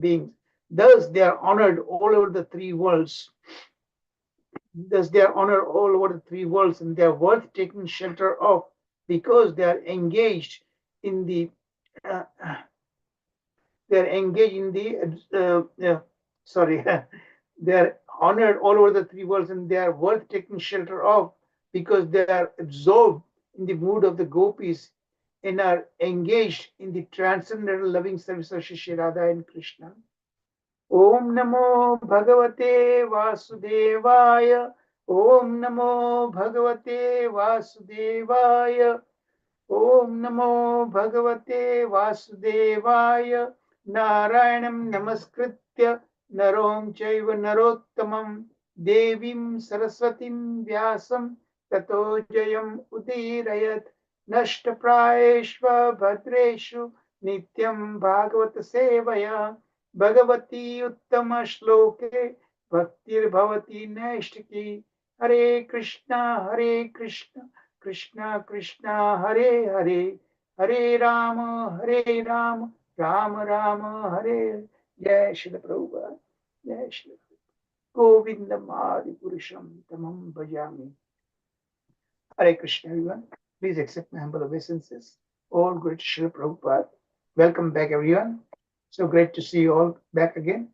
beings. Thus, they are honored all over the three worlds. Thus, they are honored all over the three worlds, and they are worth taking shelter of because they are engaged in the uh, they are engaged in the sorry they are honored all over the three worlds, and they are worth taking shelter of because they are absorbed in the mood of the gopis and are engaged in the transcendental loving service of Shri Radha and Krishna. Om Namo Bhagavate Vasudevaya. Om Namo Bhagavate Vasudevaya. Om Namo Bhagavate Vasudevaya. Narayanam Namaskritya Narom Chaiva Narottamam Devim Saraswatim Vyasam Tato Jayam Udirayat Nashtaprayeshva Bhadreshu Nityam Bhagavata Sevaya Bhagavati Uttama Shloke Bhaktir Bhavati Naishtaki Hare Krishna Hare Krishna Krishna Krishna Hare Hare Hare Rama Hare Rama Rama Rama Hare Jai Shri Prabhupada Jai Shri Govindam Adi Purusham Tamam Bhajami. Hare Krishna everyone. Please accept my humble obeisances. All great Shri Prabhupada. Welcome back everyone. So great to see you all back again.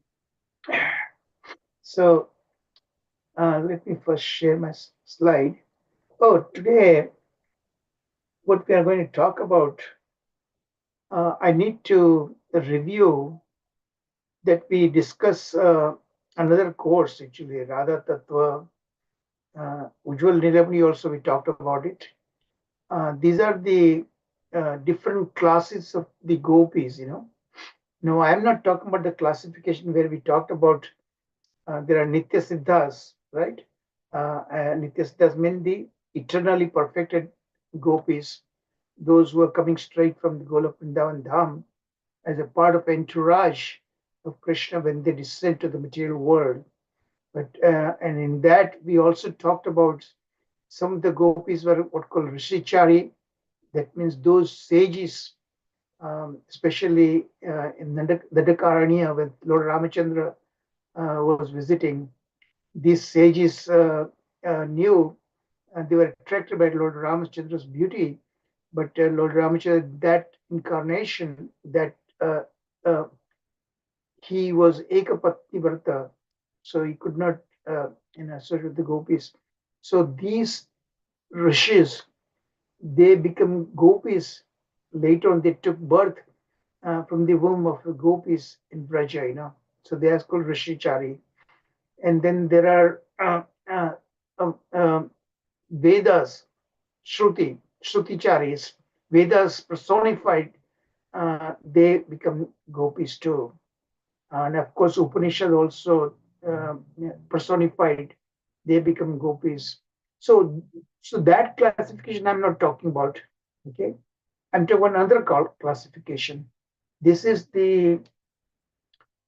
So let me first share my slide. Oh, today what we are going to talk about, I need to review that we discuss another course actually, Radha Tattva, Ujjwal Nilamani also we talked about it. These are the different classes of the gopis, you know. No, I'm not talking about the classification where we talked about there are Nitya Siddhas, right? Nitya Siddhas mean the eternally perfected gopis, those who are coming straight from the Golok Vrindavan Dham as a part of entourage of Krishna when they descend to the material world. But and in that we also talked about some of the gopis were what called Rishichari. That means those sages, especially in Dandakaranya when Lord Ramachandra was visiting. These sages knew and they were attracted by Lord Ramachandra's beauty. But Lord Ramachandra, that incarnation, that uh, he was Ekapatni Bharata, so he could not associate with the gopis. So these rishis, they become gopis. Later on, they took birth from the womb of the gopis in Braja, you know. So they are called Rishichari. And then there are Vedas, Shruticharis, Vedas personified, they become gopis too. And of course, Upanishad also personified, they become gopis. So, so that classification I'm not talking about. Okay, I'm talking about another classification. This is the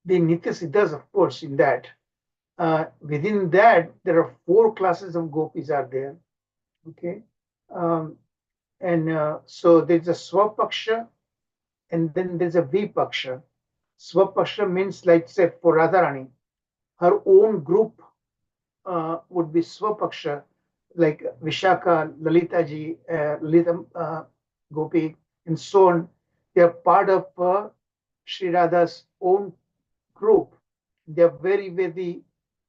Nitya Siddhas, of course. In that, within that, there are four classes of gopis are there. Okay, um, and so there's a Swapaksha, and then there's a Vipaksha. Swapaksha means, like, say, for Radharani, her own group would be Swapaksha, like Vishaka, Lalitaji, Lalita Gopi, and so on. They are part of Sri Radha's own group. They are very, very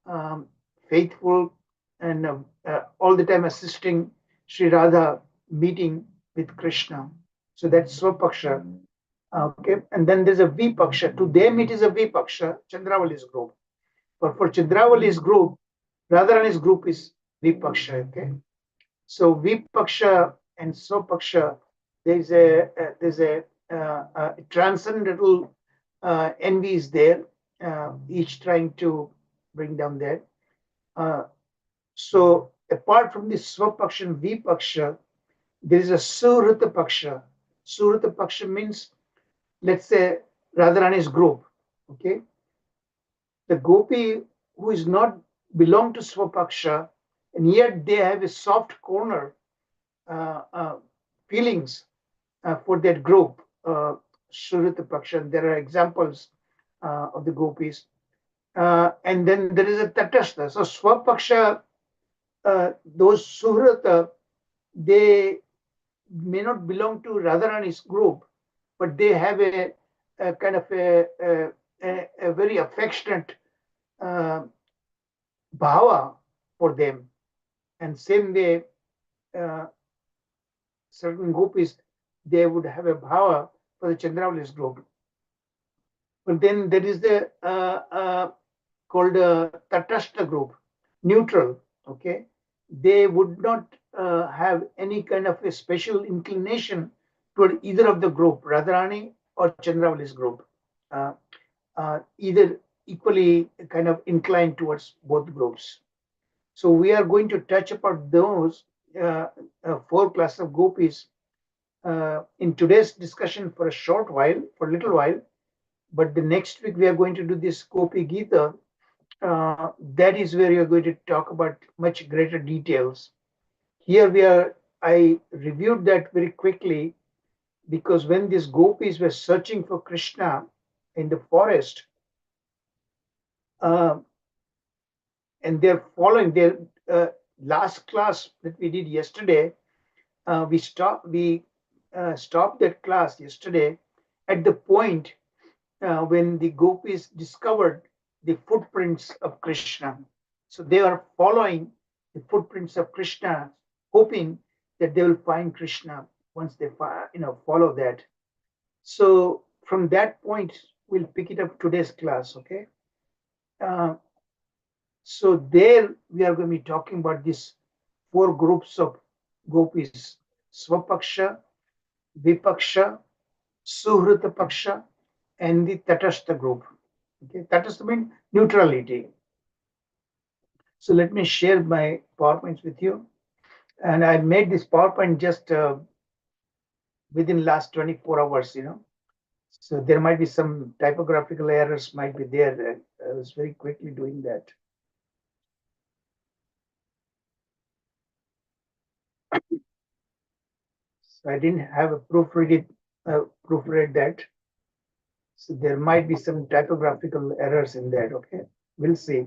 um, faithful and all the time assisting Sri Radha meeting with Krishna. So that's Swapaksha. Okay, and then there's a Vipaksha. To them, it is a Vipaksha, Chandravali's group. But for Chandravali's group, Radharani's group is Vipaksha. Okay, so Vipaksha and Swapaksha, there's a transcendental envy is there, each trying to bring down that. Uh, so apart from the Swapaksha and Vipaksha, there is a Surita Paksha. Surita Paksha means, let's say, Radharani's group. Okay, the gopi who is not belong to Swapaksha, and yet they have a soft corner uh, uh, feelings for that group, Surita Paksha. There are examples. of the gopis. And then there is a Tatastha. So Swapaksha, those Suhrata, they may not belong to Radharani's group, but they have a kind of a very affectionate uh, bhava for them. And same way, uh, certain gopis, they would have a bhava for the Chandravali's group. But then there is the called Tatastha group, neutral. Okay, they would not have any kind of a special inclination toward either of the group, Radharani or Chandravali's group. Either equally kind of inclined towards both groups. So we are going to touch upon those four classes of gopis in today's discussion for a short while, for a little while. But the next week we are going to do this Gopi Gita. That is where you are going to talk about much greater details. Here I reviewed that very quickly because when these gopis were searching for Krishna in the forest, and they're following their last class that we did yesterday, we stopped that class yesterday at the point when the gopis discovered the footprints of Krishna. So they are following the footprints of Krishna, hoping that they will find Krishna once they follow that. So from that point, we'll pick it up today's class. Okay. Uh, so there we are going to be talking about these four groups of gopis: Swapaksha, Vipaksha, Suhrita Paksha, and the Tatastha group. Okay, Tatastha means neutrality. So let me share my PowerPoints with you. And I made this PowerPoint just within last 24 hours, So there might be some typographical errors might be there. I was very quickly doing that. So I didn't have a proofread that. So there might be some typographical errors in that. Okay, we'll see.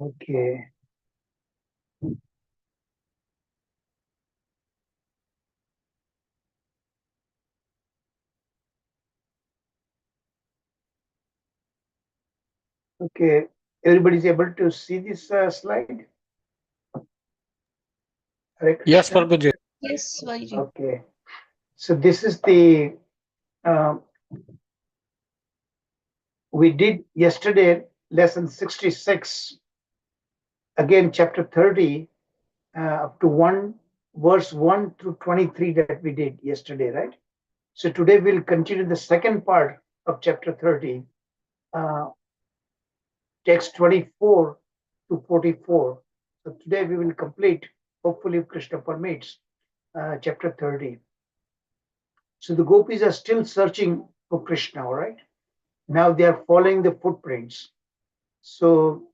Okay. Okay. Everybody's able to see this slide? Hare Yes, Krishna. Prabhuji. Yes, Vaiju. Okay. So this is the we did yesterday lesson 66, again chapter 30, up to 1 verse 1 through 23 that we did yesterday, right? So today we'll continue the second part of chapter 30, uh, text 24 to 44. So today we will complete, hopefully if Krishna permits, chapter 30. So the gopis are still searching for Krishna, all right? Now they are following the footprints. So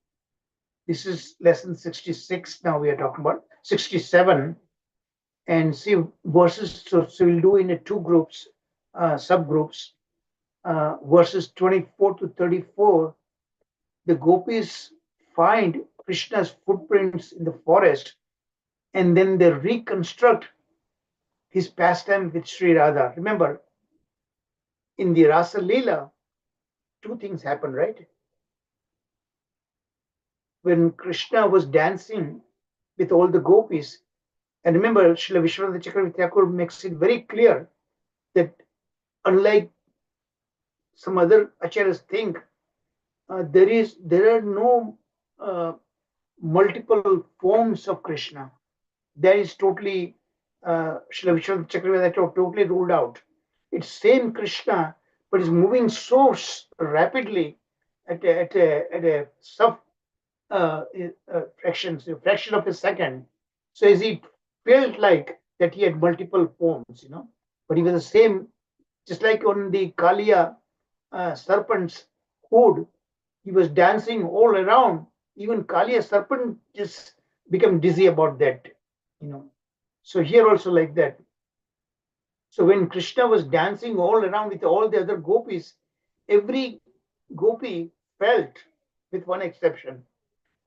this is lesson 66. Now we are talking about 67 and see verses. So we'll do in two groups, subgroups. Verses 24 to 34. The gopis find Krishna's footprints in the forest and then they reconstruct his pastime with Sri Radha. Remember, in the Rasa Leela, two things happen, right? When Krishna was dancing with all the gopis, and remember, Srila Vishwanath Chakravarti Thakur makes it very clear that unlike some other acharyas think, there are no multiple forms of Krishna. That is totally Srila Vishwanath Chakravarti totally ruled out. It's same Krishna, but is moving so rapidly at a sub fraction of a second. So as he felt like that he had multiple forms, but he was the same, just like on the Kalia serpent's hood, he was dancing all around. Even Kalia serpent just become dizzy about that, So here also like that. So when Krishna was dancing all around with all the other gopis, every gopi felt, with one exception,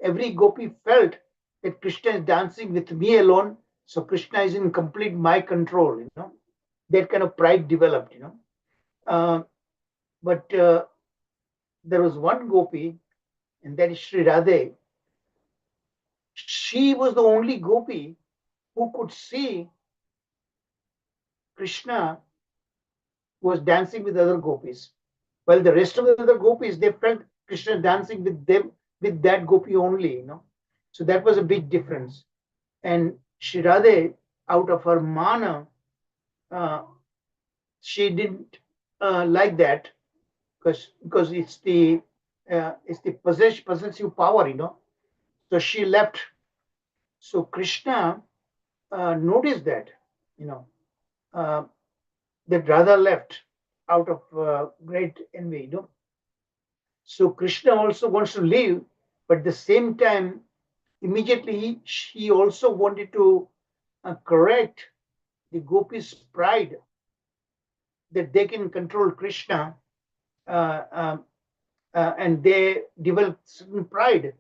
every gopi felt that Krishna is dancing with me alone. So Krishna is in complete my control, that kind of pride developed, Uh, but there was one gopi, and that is Sri Radhe. She was the only gopi who could see Krishna was dancing with other gopis. While the rest of the other gopis, they felt Krishna dancing with them, with that gopi only. So that was a big difference. And Sri Radhe, out of her mana, uh, she didn't like that, because it's the possessive power. So she left. So Krishna noticed that, you know, uh, that Radha left out of great envy. So Krishna also wants to leave, but at the same time, immediately she also wanted to correct the gopis' pride that they can control Krishna, uh, um, and they developed certain pride,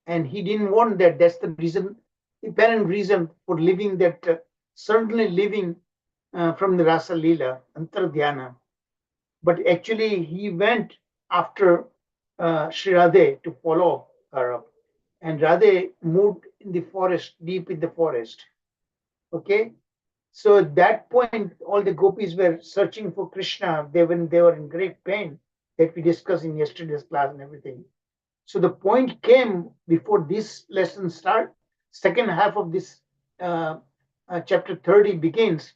and he didn't want that. That's the reason, apparent reason for leaving that, certainly leaving from the Rasa Leela, Antardhyana. But actually, he went after Sri Radhe to follow her up. And Radhe moved in the forest, deep in the forest. Okay. So at that point, all the gopis were searching for Krishna. They were in great pain, that we discussed in yesterday's class and everything. So the point came before this lesson start. Second half of this uh, chapter 30 begins,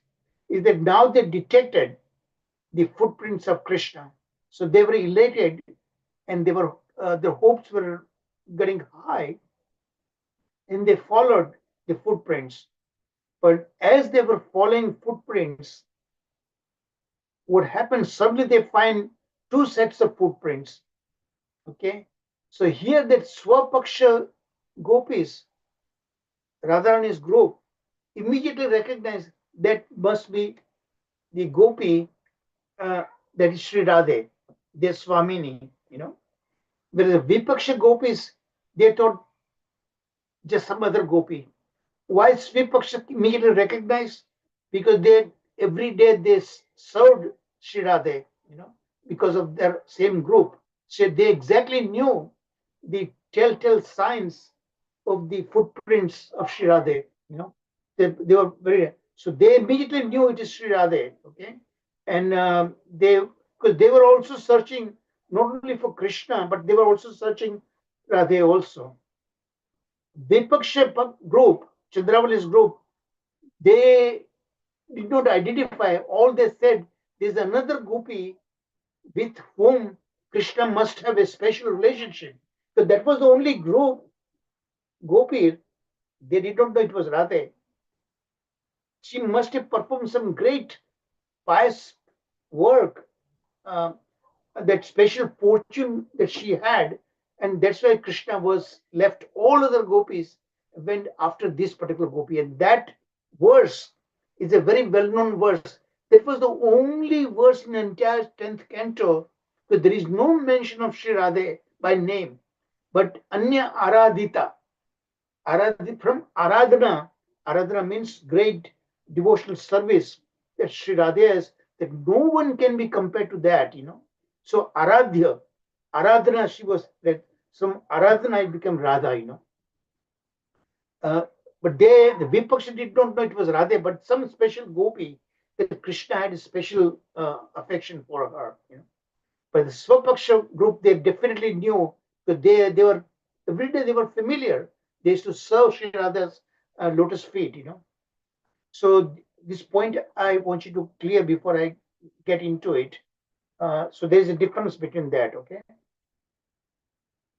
is that now they detected the footprints of Krishna. So they were elated, and their hopes were getting high, and they followed the footprints. But as they were following footprints, what happens? Suddenly they find two sets of footprints. Okay, so here that Swapaksha gopis, Radharani's group, immediately recognize that must be the gopi, uh, that is Sri Radhe, their Swamini. Whereas the Vipaksha gopis, they thought just some other gopi. Why Svipaksha immediately recognized? Because they every day they served Sri Radhe, because of their same group. So they exactly knew the telltale signs of the footprints of Sri Radhe. They were very, so they immediately knew it is Sri Radhe. Okay, and because they were also searching not only for Krishna, but they were also searching Radhe also. Vipaksha group, Chandravali's group, they did not identify. All they said, there's another gopi with whom Krishna must have a special relationship. So that was the only group, gopi. They did not know it was Radhe. She must have performed some great pious work, uh, that special fortune that she had, and that's why Krishna was left. All other gopis went after this particular gopi, and that verse is a very well-known verse. That was the only verse in the entire 10th canto that there is no mention of Sri Radhe by name, but Anya Aradhita. From Aradhana, Aradhana means great devotional service that Sri Radha has, that no one can be compared to that. So Aradhya, Aradhana, she was that some Aradhana it became Radha. Uh, but the Vipaksha did not know it was Radha, but some special gopi that Krishna had a special affection for her. But the Swapaksha group, they definitely knew that they were every day they were familiar. They used to serve Sri Radha's lotus feet. So this point I want you to clear before I get into it. So there is a difference between that. Okay.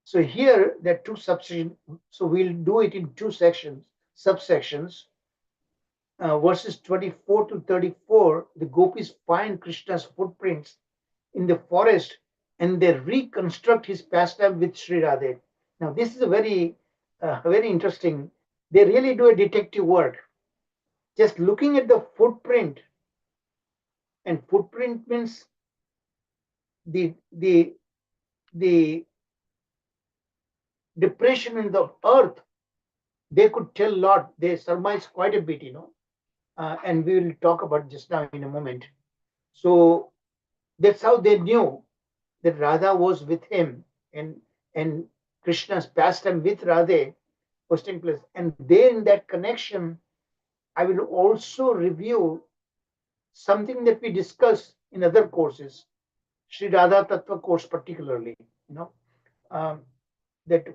So here there are two subsections. So we'll do it in two sections, subsections. Verses 24 to 34, the gopis find Krishna's footprints in the forest, and they reconstruct his pastime with Sri Radhe. Now, this is a very interesting. They really do a detective work. Just looking at the footprint, And footprint means the the the depression in the earth. They could tell a lot. They surmise quite a bit, and we will talk about just now in a moment. So that's how they knew that Radha was with him, and Krishna's pastime with Radha was taking place. And there in that connection, I will also review something that we discussed in other courses, Sri Radha Tattva course particularly, you know, um, that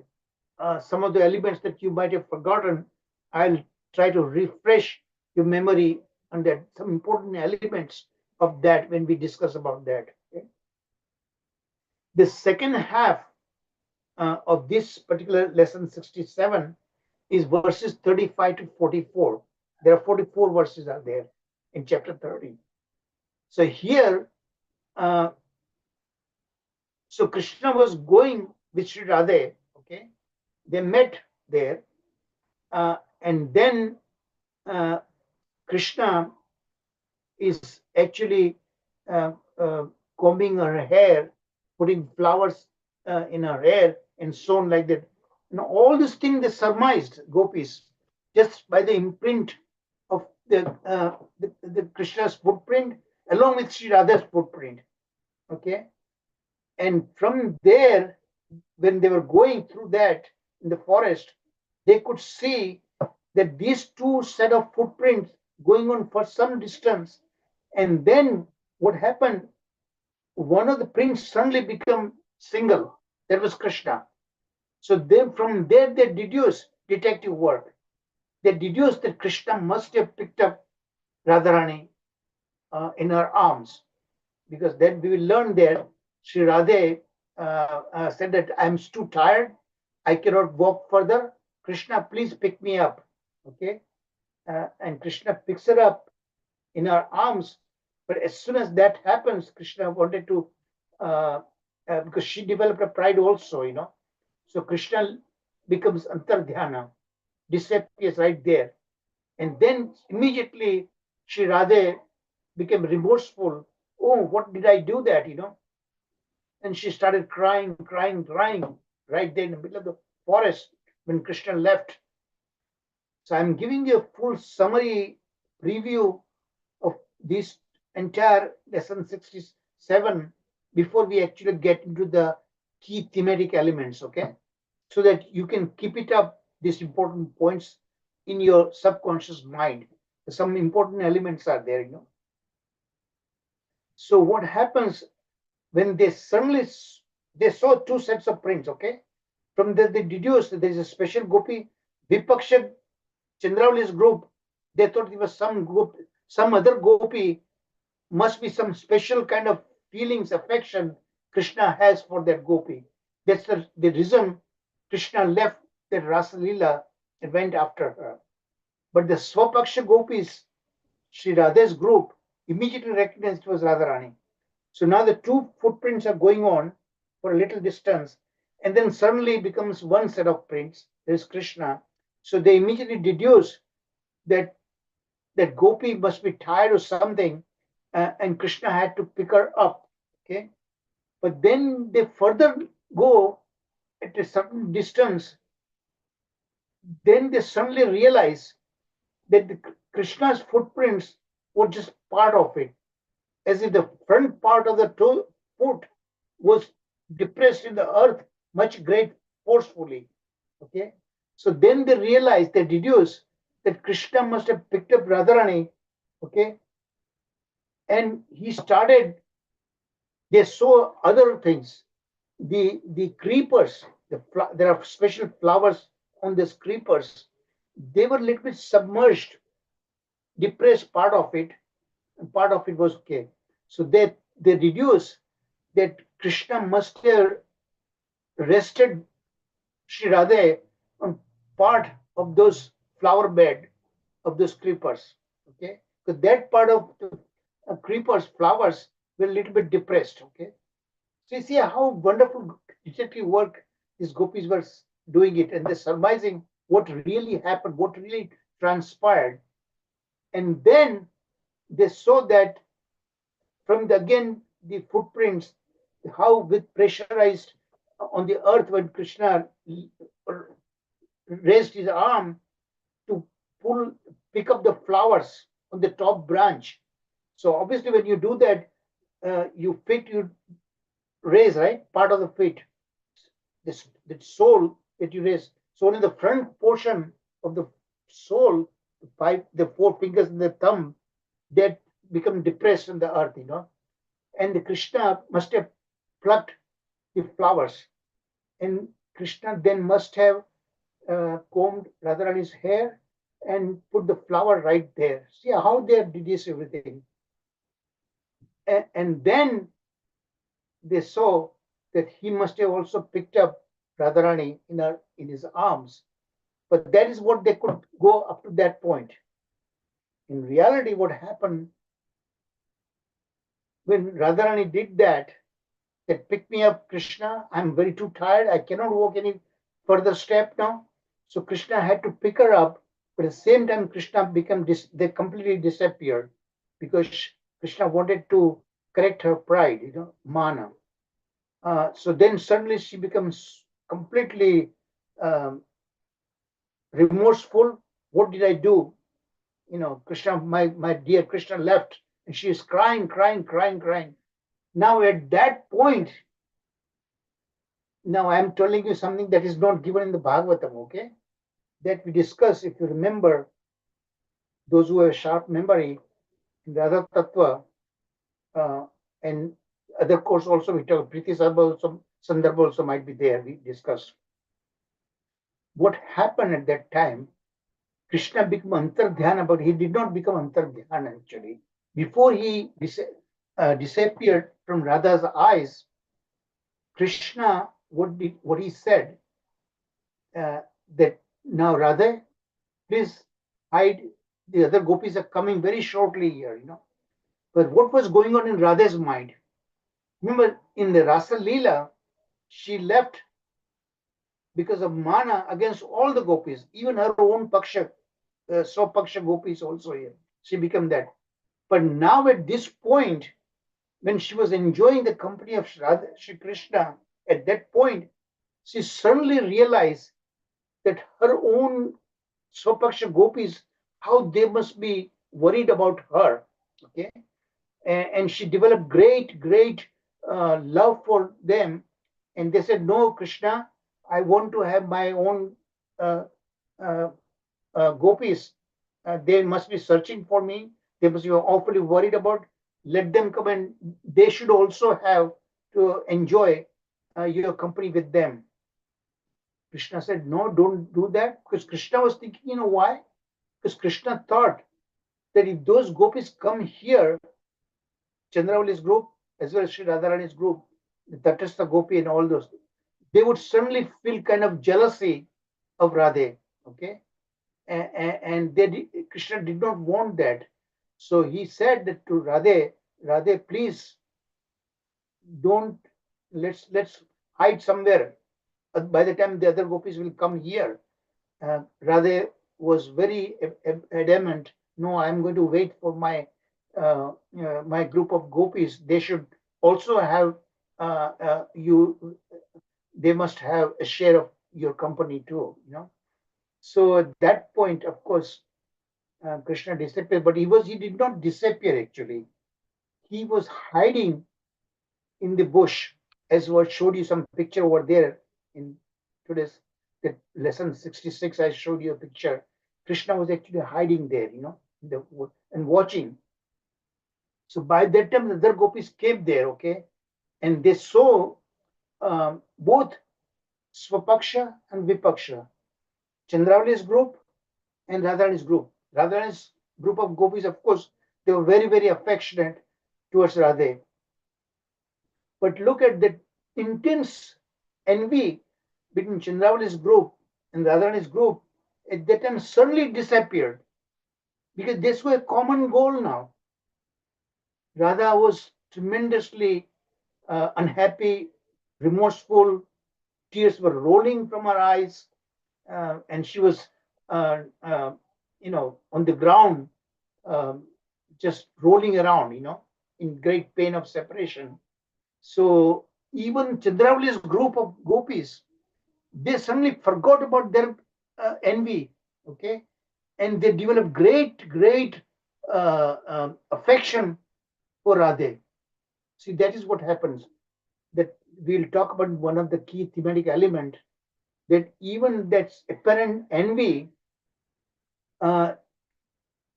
some of the elements that you might have forgotten, I'll try to refresh your memory on that, some important elements of that when we discuss about that. Okay? The second half of this particular lesson 67 is verses 35 to 44. There are 44 verses are there in chapter 30. So here, uh, so Krishna was going with Sri Radha, okay? They met there, and then uh, Krishna is actually uh, uh, combing her hair, putting flowers in her hair, and so on like that. All these things they surmised gopis just by the imprint of the Krishna's footprint along with Sri Radha's footprint. Okay, and from there, when they were going through that in the forest, they could see that these two set of footprints going on for some distance, and then what happened, one of the prints suddenly become single. That was Krishna. So then from there they deduce detective work. They deduce that Krishna must have picked up Radharani in her arms, because then we will learn there Sri Radhe said that I'm too tired, I cannot walk further. Krishna, please pick me up. Okay, and Krishna picks her up in her arms. But as soon as that happens, Krishna wanted to, because she developed a pride also, So Krishna becomes Antardhyana, disappears right there. And then immediately Sri Radhe became remorseful. Oh, what did I do that? And she started crying, crying, crying right there in the middle of the forest when Krishna left. So I'm giving you a full summary preview of this entire lesson 67 before we actually get into the key thematic elements, okay? So that you can keep it up, these important points in your subconscious mind. Some important elements are there. So what happens when they suddenly they saw two sets of prints, okay? From that they deduced that there is a special gopi, Vipaksha Chandravali's group. They thought it was some group, some other gopi, must be some special kind of feelings, affection Krishna has for that gopi. That's the reason Krishna left that Rasa Leela and went after her. But the Swapaksha gopis, Sri Radha's group, immediately recognized it was Radharani. So now the two footprints are going on for a little distance, and then suddenly becomes one set of prints. There is Krishna. So they immediately deduce that that gopi must be tired or something, and Krishna had to pick her up. Okay, but then they further go at a certain distance. Then they suddenly realize that Krishna's footprints were just part of it, as if the front part of the foot was depressed in the earth much great forcefully. Okay, so then they realize, they deduce that Krishna must have picked up Radharani. Okay, and he started. They saw other things. The creepers. There are special flowers on these creepers. They were a little bit submerged, depressed part of it, and part of it was okay. So they deduce that Krishna must have rested Sri Radha on part of those flower bed of those creepers. Okay, so that part of the creepers, flowers were a little bit depressed. Okay, so you see how wonderful detective work these gopis were doing it, and they're surmising what really happened, what really transpired, and then they saw that from the, again the footprints, how with pressurized on the earth when Krishna raised his arm to pull, pick up the flowers on the top branch. So obviously, when you do that, you raise, right, part of the feet, this the sole that you raise. So only the front portion of the sole, the four fingers and the thumb, that become depressed in the earth, and the Krishna must have plucked the flowers, and Krishna then must have combed Radharani's hair and put the flower right there. See how they have deduced everything. And then they saw that he must have also picked up Radharani in his arms. But that is what they could go up to that point. In reality, what happened when Radharani did that, pick me up, Krishna, I'm very too tired. I cannot walk any further step now. So Krishna had to pick her up, but at the same time, Krishna they completely disappeared because Krishna wanted to correct her pride, mana. So then suddenly she becomes completely um, remorseful. What did I do? Krishna, my dear Krishna left, and she is crying, crying, crying, crying. Now at that point, now I am telling you something that is not given in the Bhagavatam, okay? That we discuss, if you remember, those who have sharp memory, in the other tattva, and other course also, we talk, Priti Sandarbha also might be there, we discussed. What happened at that time, Krishna became Antardhyana, but he did not become Antardhyana actually. Before he disappeared from Radha's eyes, Krishna, what he said, that now Radha, please hide. The other gopis are coming very shortly here, But what was going on in Radha's mind? Remember, in the Rasa Leela, she left because of mana against all the gopis, even her own Paksha, Swapaksha gopis also here. She became that. But now at this point, when she was enjoying the company of Shri Krishna, at that point, she suddenly realized that her own Swapaksha gopis, how they must be worried about her. Okay. And she developed great love for them. And they said, no, Krishna, I want to have my own uh, uh, gopis. They must be searching for me. They must be awfully worried about. Let them come, and they should also have to enjoy your company with them. Krishna said, no, don't do that. Because Krishna was thinking, why? Because Krishna thought that if those gopis come here, Chandravali's group, as well as Sri Radharani's group, the Tatastha Gopi and all those, they would suddenly feel kind of jealousy of Radhe. Okay. And Krishna did not want that. So he said that to Radhe, please don't, let's hide somewhere. By the time the other gopis will come here, Radhe was very adamant. No, I'm going to wait for my group of gopis. They should also have you. They must have a share of your company too. So at that point, of course, Krishna disappeared, but he did not disappear actually. He was hiding in the bush, as what showed you some picture over there in today's lesson 66. I showed you a picture. Krishna was actually hiding there, and watching. So by that time, the other gopis came there, okay, and they saw both Swapaksha and Vipaksha, Chandravali's group and Radharani's group. Radharani's group of gopis, of course, they were very, very affectionate towards Radhe. But look at the intense envy between Chandravali's group and Radharani's group. At that time, suddenly disappeared because this was a common goal now. Radha was tremendously unhappy, remorseful. Tears were rolling from her eyes, and she was, on the ground, just rolling around. in great pain of separation. So even Chandravali's group of gopis, they suddenly forgot about their envy, okay, and they developed great affection for Radhe. See, that is what happens. That we'll talk about one of the key thematic element, that even that apparent envy, uh,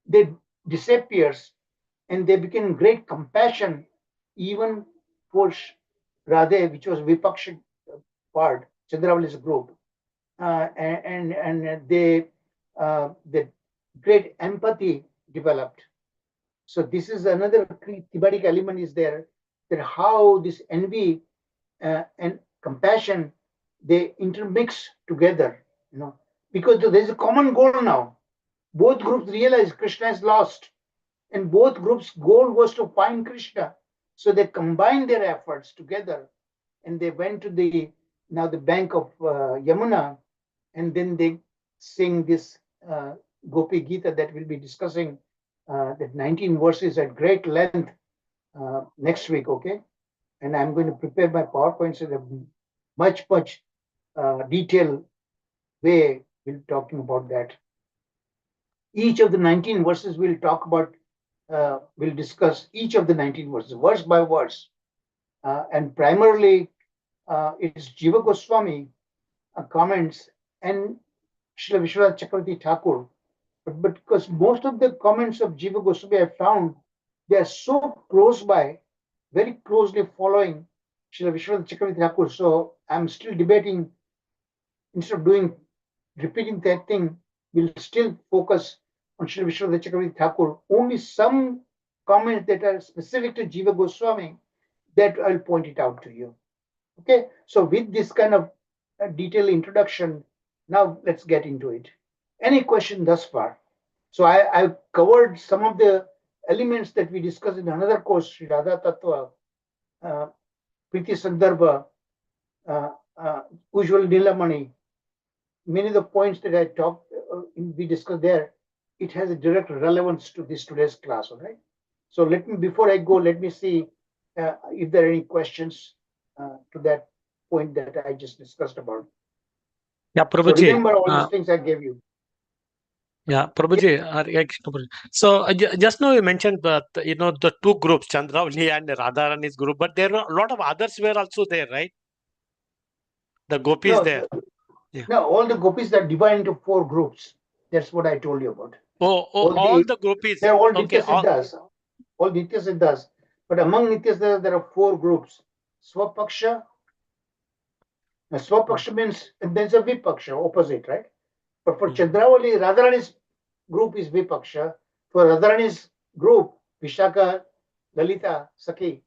they disappears, and they become great compassion even for Radhe, which was Vipaksha part, Chandravali's group, and the great empathy developed. So this is another thematic element is there, that how this envy and compassion, they intermix together, because there is a common goal now. Both groups realize Krishna is lost, and both groups' goal was to find Krishna. So they combined their efforts together, and they went to the bank of Yamuna, and then they sing this Gopi Gita that we'll be discussing, that 19 verses at great length next week, okay? And I'm going to prepare my PowerPoints in a much detailed way. We'll talking about that. Each of the 19 verses we'll talk about, we'll discuss each of the 19 verses, verse by verse. And primarily, it's Jiva Goswami comments and Srila Vishwanath Chakravarti Thakur. But because most of the comments of Jiva Goswami I found, they are so close by, very closely following Srila Vishwanath Chakravarti Thakur. So I'm still debating, instead of repeating that thing, we'll still focus on Srila Vishwanath Chakravarti Thakur. Only some comments that are specific to Jiva Goswami, that I'll point it out to you. Okay, so with this kind of detailed introduction, now let's get into it. Any question thus far? So I've covered some of the elements that we discussed in another course, Sri Radha Tattva, Priti Sandarbha, Ujjwal Nilamani. Many of the points that I talked, we discussed there, it has a direct relevance to this today's class, all right? So before I go, let me see if there are any questions to that point that I just discussed about. Yeah, So Prabhuji. remember all these things I gave you. Yeah, Prabhuji. So just now you mentioned that the two groups, Chandravali and Radharani's group, but there are a lot of others were also there, right? The gopis No, there. Yeah. no, all the gopis are divided into 4 groups. That's what I told you about. All the gopis. They're all Okay. Nitya Siddhas. All Nitya Siddhas. But among Nitya Siddhas, there are 4 groups. Swapaksha. Swapaksha means there's a Vipaksha, opposite, right? But for Chandravali, Radharani's group is Vipaksha. For Radharani's group, Vishaka, Lalita, Sakhi,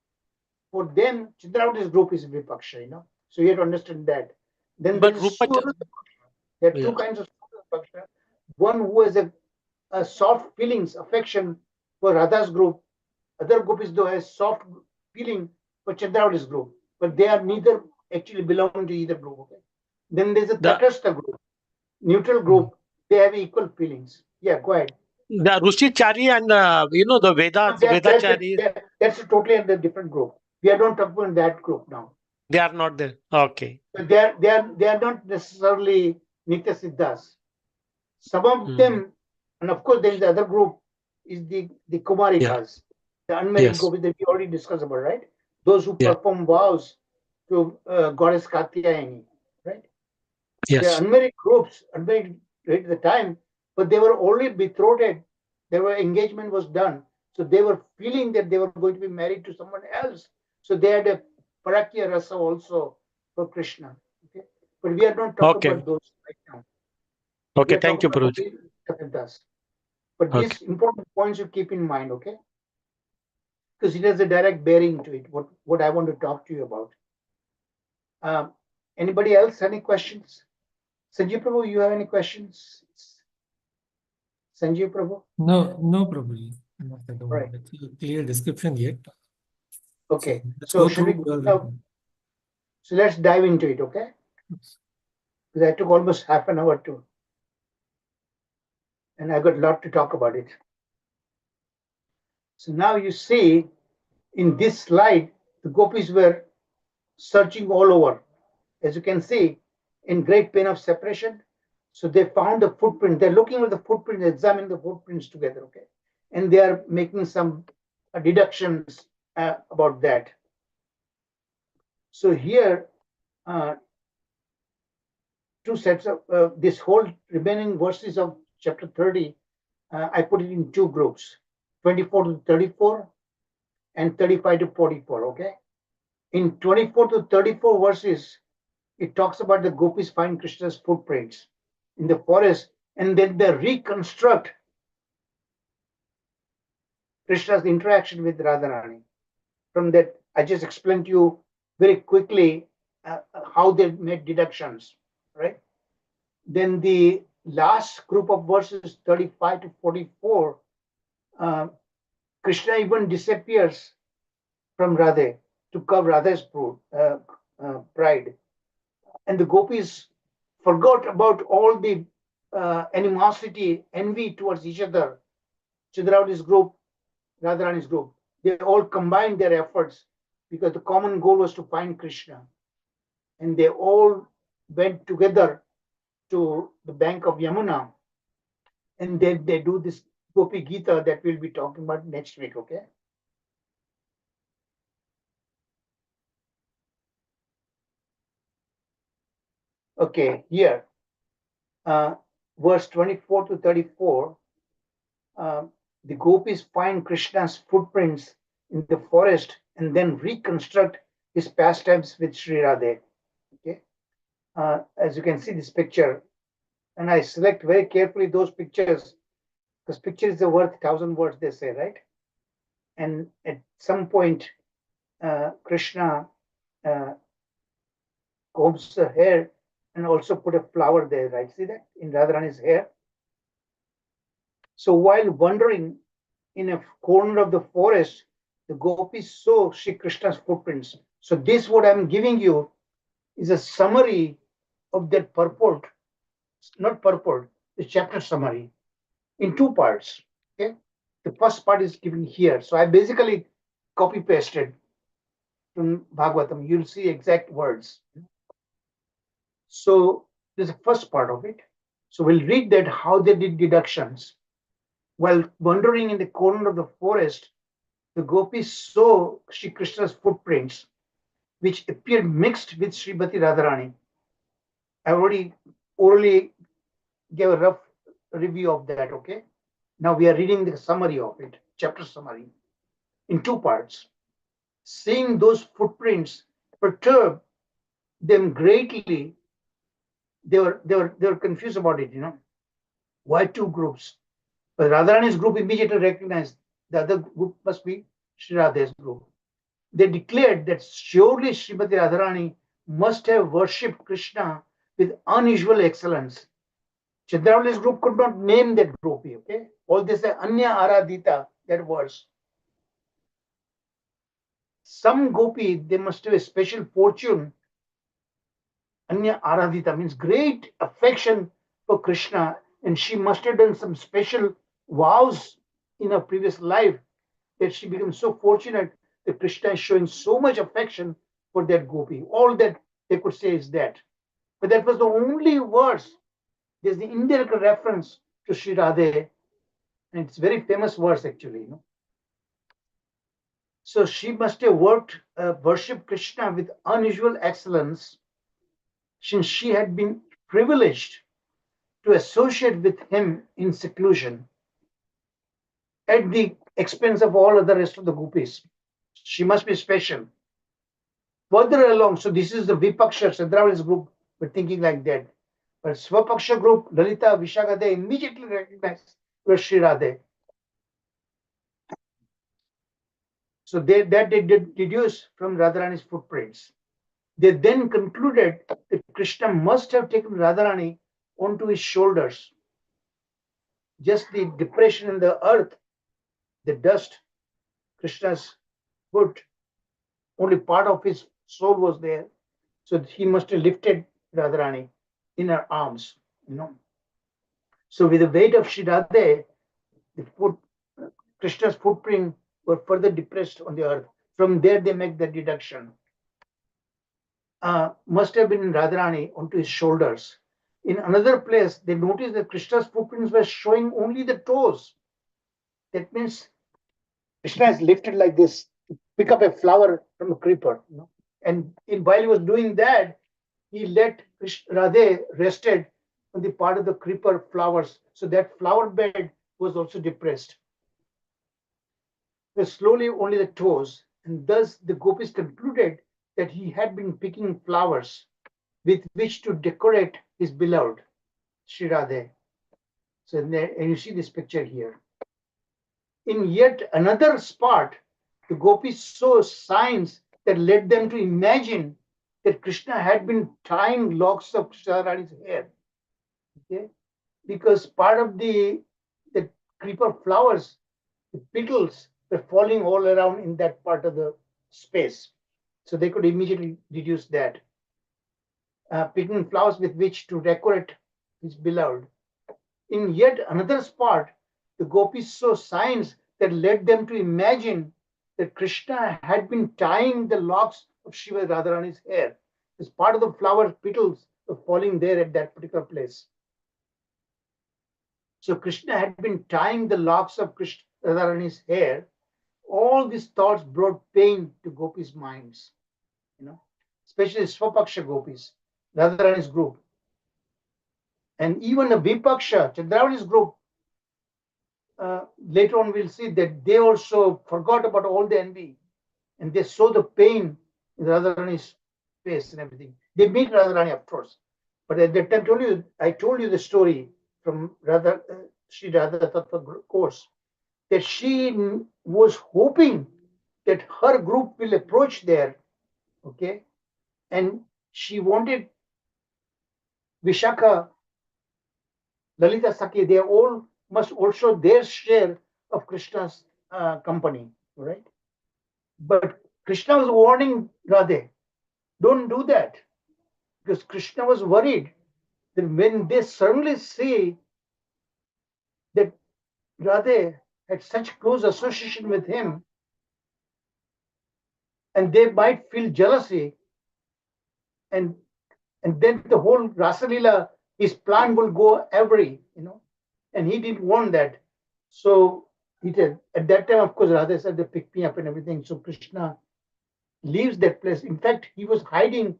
for them, Chandravali's group is Vipaksha, So you have to understand that. Then there is Surya. There are 2 kinds of Surya. One who has a soft feelings, affection for Radha's group. Other groups though has soft feeling for Chandravali's group, but they are neither actually belong to either group. Okay. Then there's a Tatastha group, neutral group. They have equal feelings. Yeah, go ahead. The Rushicari and the Vedachari. That's a totally a different group. We are not talking about that group now. They are not there. Okay. So they are not necessarily Nitya Siddhas. Some of them, and of course, there is the other group, is the Kumarikas, the unmarried group that we already discussed about, right? Those who perform vows to goddess Katyayani, right? Yes. The unmarried groups, unmarried at the time, but they were already betrothed. Their engagement was done. So they were feeling that they were going to be married to someone else. So they had a Parakya Rasa also for Krishna. Okay? But we are not talking about those right now. Okay, thank you, Prabhuji. But these important points you keep in mind, okay? Because it has a direct bearing to it, what I want to talk to you about. Anybody else, any questions? Sanjeev Prabhu, you have any questions? Sanjeev Prabhu? No, Prabhuji. Right. Clear description yet. Okay. So let's dive into it, okay? Because I took almost half an hour to, and I got a lot to talk about it. So now you see in this slide, the gopis were searching all over. As you can see, in great pain of separation. So they found a footprint. They're looking at the footprint, examining the footprints together, okay? And they are making some deductions about that. So here, two sets of this whole remaining verses of chapter 30, I put it in two groups, 24 to 34 and 35 to 44, okay? In 24 to 34 verses, it talks about the gopis find Krishna's footprints in the forest, and then they reconstruct Krishna's interaction with Radharani. From that, I just explained to you very quickly how they made deductions, right? Then the last group of verses, 35 to 44, Krishna even disappears from Radhe to curb Radha's pride. And the gopis forgot about all the animosity, envy towards each other. Chindravati's group, Radharani's group, they all combined their efforts because the common goal was to find Krishna. And they all went together to the bank of Yamuna. And then they do this Gopi Gita that we'll be talking about next week, okay? Okay, here, verse 24 to 34, the gopis find Krishna's footprints in the forest and then reconstruct his pastimes with Sri Radhe. Okay, as you can see this picture, and I select very carefully those pictures because pictures are worth 1,000 words, they say, right? And at some point, Krishna combs the hair and also put a flower there, right? See that in Radharani's hair? So while wandering in a corner of the forest, the gopis saw Sri Krishna's footprints. So this, what I'm giving you, is a summary of that purport, not purport, the chapter summary in two parts. Okay, the first part is given here. So I basically copy pasted from Bhagavatam. You'll see exact words. So there's the first part of it. So we'll read that how they did deductions. While wandering in the corner of the forest, the gopis saw Sri Krishna's footprints, which appeared mixed with Srimati Radharani. I already orally gave a rough review of that, okay? Now we are reading the summary of it, chapter summary, in two parts. Seeing those footprints perturbed them greatly. They were confused about it, you know. Why two groups? But Radharani's group immediately recognized the other group must be Sri Radha's group. They declared that surely Srimati Radharani must have worshipped Krishna with unusual excellence. Chandravali's group could not name that group, okay? All they say, Anya Aradhita, that verse. Some gopi, they must have a special fortune. Anya Aradhita means great affection for Krishna, and she must have done some special vows in her previous life that she became so fortunate that Krishna is showing so much affection for that gopi. All that they could say is that. But that was the only verse. There's the indirect reference to Sri Radhe, and it's a very famous verse actually. You know? So she must have worshipped Krishna with unusual excellence, since she had been privileged to associate with him in seclusion at the expense of all other rest of the gopis. She must be special. Further along, so this is the Vipaksha, Chandravali's group, were thinking like that. But Swapaksha group, Lalita, Vishakha, they immediately recognized were Sri Radhe. So they did deduce from Radharani's footprints. They then concluded that Krishna must have taken Radharani onto his shoulders. Just the depression in the earth, the dust, Krishna's foot, only part of his soul was there. So he must have lifted Radharani in her arms, you know. So with the weight of Sri Radhe, Krishna's footprint were further depressed on the earth. From there, they make the deduction. Must have been Radharani onto his shoulders. In another place, they noticed that Krishna's footprints were showing only the toes. That means Krishna is lifted like this to pick up a flower from a creeper. And while he was doing that, he let Radhe rested on the part of the creeper flowers. So that flower bed was also depressed. So slowly only the toes. And thus the gopis concluded that he had been picking flowers with which to decorate his beloved, Sri Radhe. So and you see this picture here. In yet another spot, the gopis saw signs that led them to imagine that Krishna had been tying locks of Radharani's hair. Okay? Because part of the creeper flowers, the petals were falling all around in that part of the space. So they could immediately deduce that. Picking flowers with which to decorate his beloved. In yet another spot, the gopis saw signs that led them to imagine that Krishna had been tying the locks of Shiva Radharani's hair. As part of the flower petals were falling there at that particular place. So Krishna had been tying the locks of Radharani's hair. All these thoughts brought pain to gopis' minds, especially Swapaksha gopis, Radharani's group. And even the Vipaksha, Chandravani's group, later on we'll see that they also forgot about all the envy and they saw the pain in Radharani's face and everything. They meet Radharani, of course. But at that time, I told you the story from Sri Radha Tattva course, that she was hoping that her group will approach there, okay? And she wanted Vishakha, Lalita Sakhi, they all must also their share of Krishna's company, right? But Krishna was warning Radhe, don't do that. Because Krishna was worried that when they suddenly see that Radhe had such close association with him, and they might feel jealousy, and then the whole Rasalila, his plan will go every, and he didn't want that. So he did. At that time, of course, Radha said they picked me up and everything. So Krishna leaves that place. In fact, he was hiding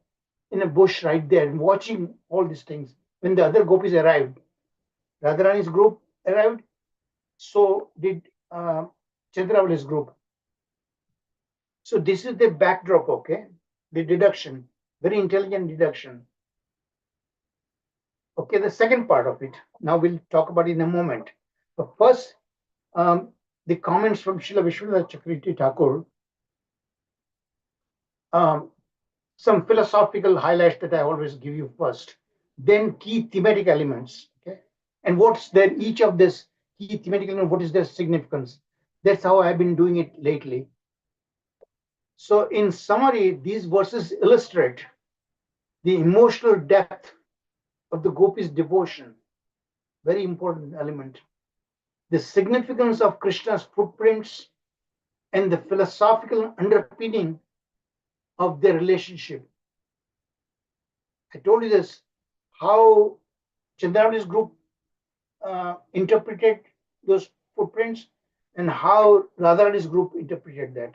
in a bush right there and watching all these things. When the other gopis arrived, Radharani's group arrived, so did Chandravali's group. So this is the backdrop, okay? The deduction, very intelligent deduction. Okay, the second part of it. Now we'll talk about it in a moment. But first, the comments from Srila Vishwanath Chakravarti Thakur. Some philosophical highlights that I always give you first. Then key thematic elements, okay? And what's there, each of this key thematic element, what is their significance? That's how I've been doing it lately. So in summary, these verses illustrate the emotional depth of the gopis' devotion, very important element. The significance of Krishna's footprints and the philosophical underpinning of their relationship. I told you this, how Chandravani's group interpreted those footprints and how Radharani's group interpreted that.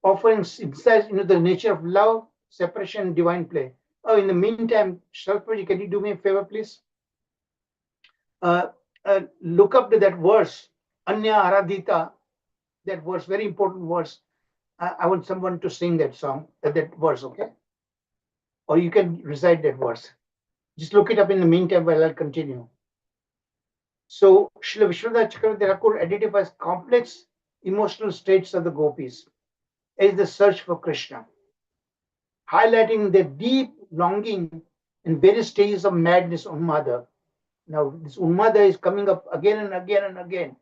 Offering insights into the nature of love, separation, and divine play. Oh, in the meantime, Sharpaji, can you do me a favor, please? Look up to that verse, Anya Aradhita, that verse, very important verse. I want someone to sing that song, that verse, okay? Or you can recite that verse. Just look it up in the meantime while I'll continue. So, Srila Vishwanath Chakravarti Thakur identifies complex emotional states of the gopis as the search for Krishna, highlighting the deep longing in various stages of madness, Unmada. Now, this Unmada is coming up again and again and again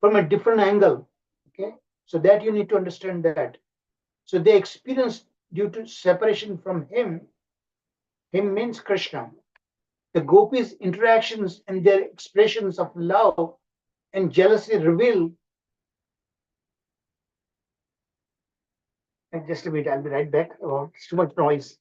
from a different angle, okay? So that you need to understand that. So they experience due to separation from him. Him means Krishna. The gopis' interactions and their expressions of love and jealousy reveal Just a minute, I'll be right back. Oh, it's too much noise.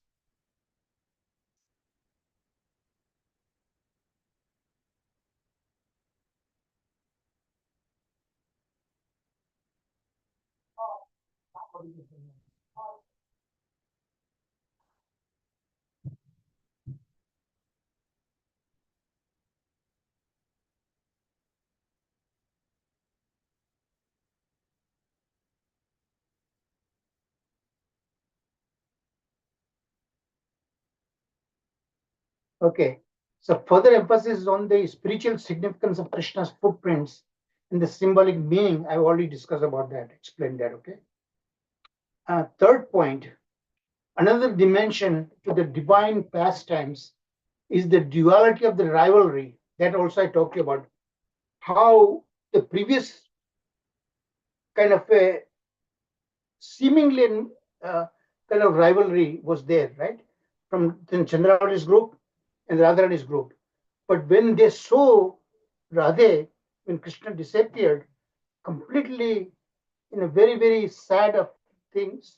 Okay. So further emphasis is on the spiritual significance of Krishna's footprints and the symbolic meaning. I've already discussed about that, explained that. Okay. Third point, another dimension to the divine pastimes is the duality of the rivalry. That also I talked to you about. How the previous kind of a seemingly kind of rivalry was there, right? From Chandravali's group and Radharani's group. But when they saw Radhe, when Krishna disappeared, completely in a very, very sad of things,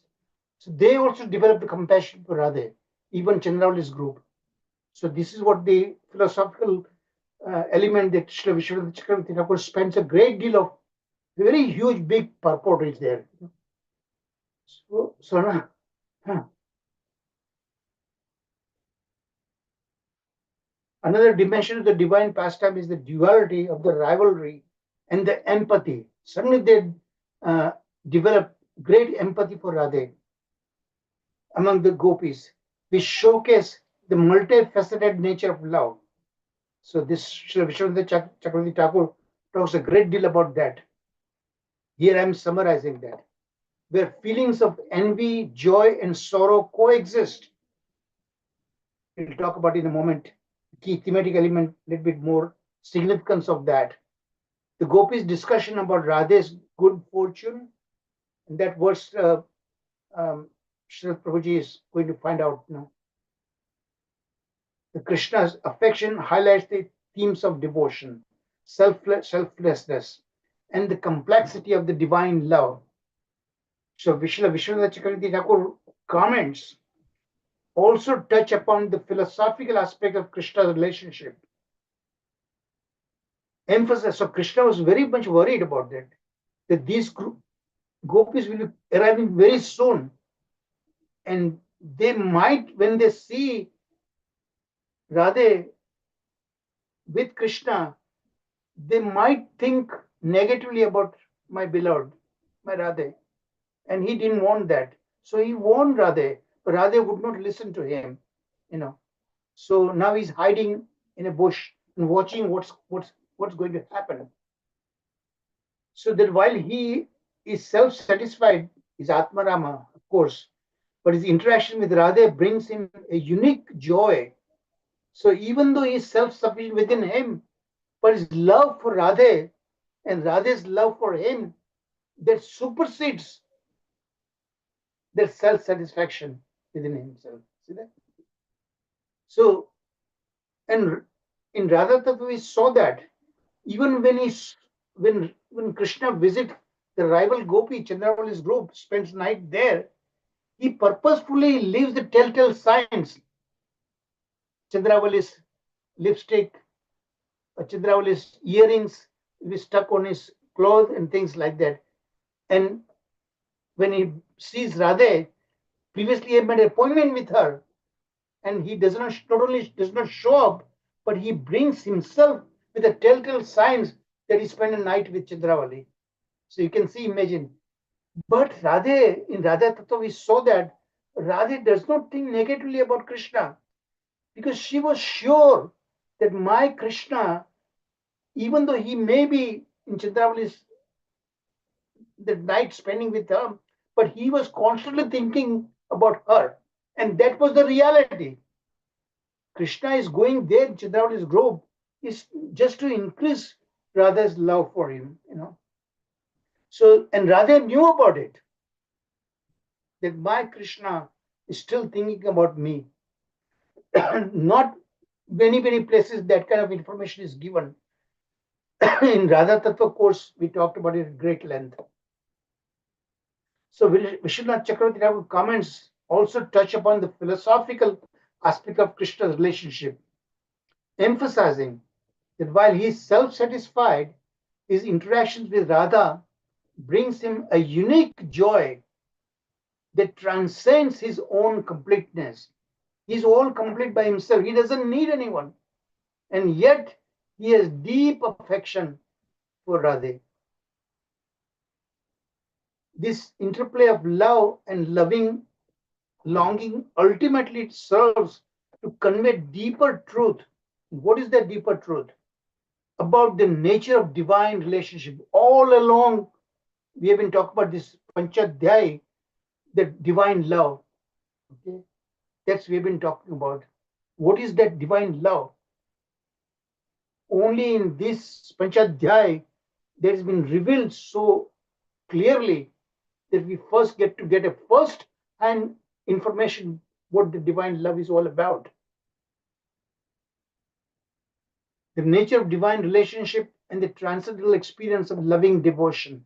so they also developed compassion for Radhe, even Chandravali's group. So this is what the philosophical element that Srila Vishwanath Chakravarti Thakur spends a great deal of very huge, big purport is there. So now, another dimension of the divine pastime is the duality of the rivalry and the empathy. Suddenly they develop great empathy for Radhe among the gopis, which showcase the multifaceted nature of love. So this Srila Vishwanath Chakravarti Thakur talks a great deal about that. Here I am summarizing that, where feelings of envy, joy, and sorrow coexist. We'll talk about in a moment. Key thematic element, a little bit more significance of that. The gopis' discussion about Radhe's good fortune, and that verse Srila Prabhuji is going to find out now. The Krishna's affection highlights the themes of devotion, selflessness, and the complexity of the divine love. So Vishwanath Chakravarti Thakur comments also touch upon the philosophical aspect of Krishna's relationship. Emphasis. So Krishna was very much worried about that these gopis will be arriving very soon. And they might, when they see Radhe with Krishna, they might think negatively about my beloved, my Radhe. And he didn't want that. So he warned Radhe, but Radhe would not listen to him, So now he's hiding in a bush and watching what's going to happen. So that while he is self-satisfied, is Atmarama, of course, but his interaction with Radhe brings him a unique joy. So even though he is self-sufficient within him, but his love for Radhe and Radhe's love for him, that supersedes their self-satisfaction within himself. See that? So, and in Radha Tattva we saw that even when Krishna visits the rival gopi, Chandravali's group, spends night there, he purposefully leaves the telltale signs. Chandravali's lipstick, Chandravali's earrings will stuck on his clothes and things like that. And when he sees Radhe, previously he made an appointment with her, and he not only does not show up, but he brings himself with the telltale signs that he spent a night with Chandravali. So you can see, imagine. But Radhe, in Radha Tattva, we saw that Radhe does not think negatively about Krishna because she was sure that my Krishna, even though he may be in Chandravali's the night spending with her, but he was constantly thinking about her. And that was the reality. Krishna is going there in Chandravali's grove is just to increase Radha's love for him, So, and Radha knew about it, that my Krishna is still thinking about me. Not many places that kind of information is given. In Radha Tattva course, we talked about it at great length. So Vishwanath Chakravarti Thakur comments also touch upon the philosophical aspect of Krishna's relationship, emphasizing that while he is self-satisfied, his interactions with Radha brings him a unique joy that transcends his own completeness. He's all complete by himself. He doesn't need anyone. And yet he has deep affection for Radha. This interplay of love and longing ultimately serves to convey deeper truth. What is that deeper truth? About the nature of divine relationship. All along, we have been talking about this Panchadhyay, the divine love. Okay, that's we've been talking about. What is that divine love? Only in this Panchadhyay that has been revealed so clearly that we first get to get a first-hand information what the divine love is all about. The nature of divine relationship and the transcendental experience of loving devotion.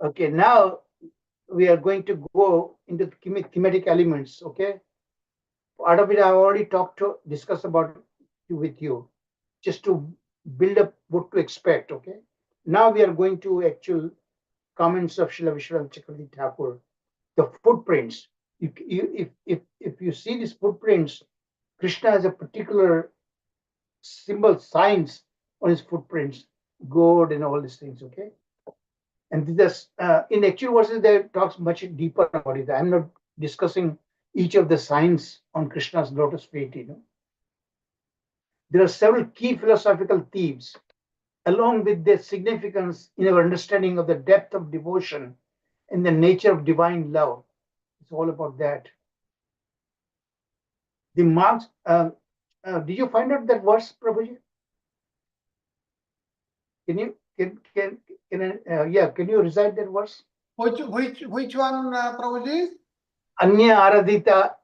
Okay, now we are going to go into the thematic elements. Okay, part of it I already discussed about with you, just to build up what to expect. Okay, now we are going to actual comments of Srila Vishwanath Chakravarti Thakur, the footprints. If you see these footprints, Krishna has a particular symbol, signs on his footprints, gourd and all these things. Okay, and this in actual verses there talks much deeper about it. I'm not discussing each of the signs on Krishna's lotus feet. There are several key philosophical themes, along with their significance in our understanding of the depth of devotion and the nature of divine love. It's all about that. The marks. Did you find out that verse, Prabhuji? Can you can you recite that verse? Which one, Prabhuji? Anya Aradhita.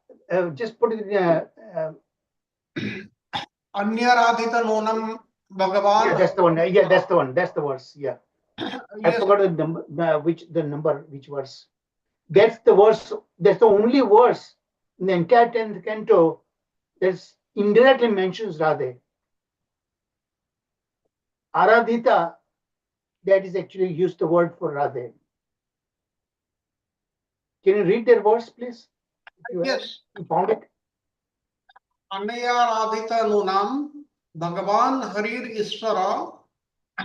Just put it in. Anyaradhita nonam Bhagavan. Yeah, that's the one. Yeah, that's the one. That's the verse. Yeah. I Yes, forgot the number, which verse. That's the verse. That's the only verse in the entire 10th canto that indirectly mentions Radhe. Aradhita, that is actually used the word for Radhe. Can you read that verse, please? yes. You found it? Anyaradhita nonam Bhagavan Harir Isvara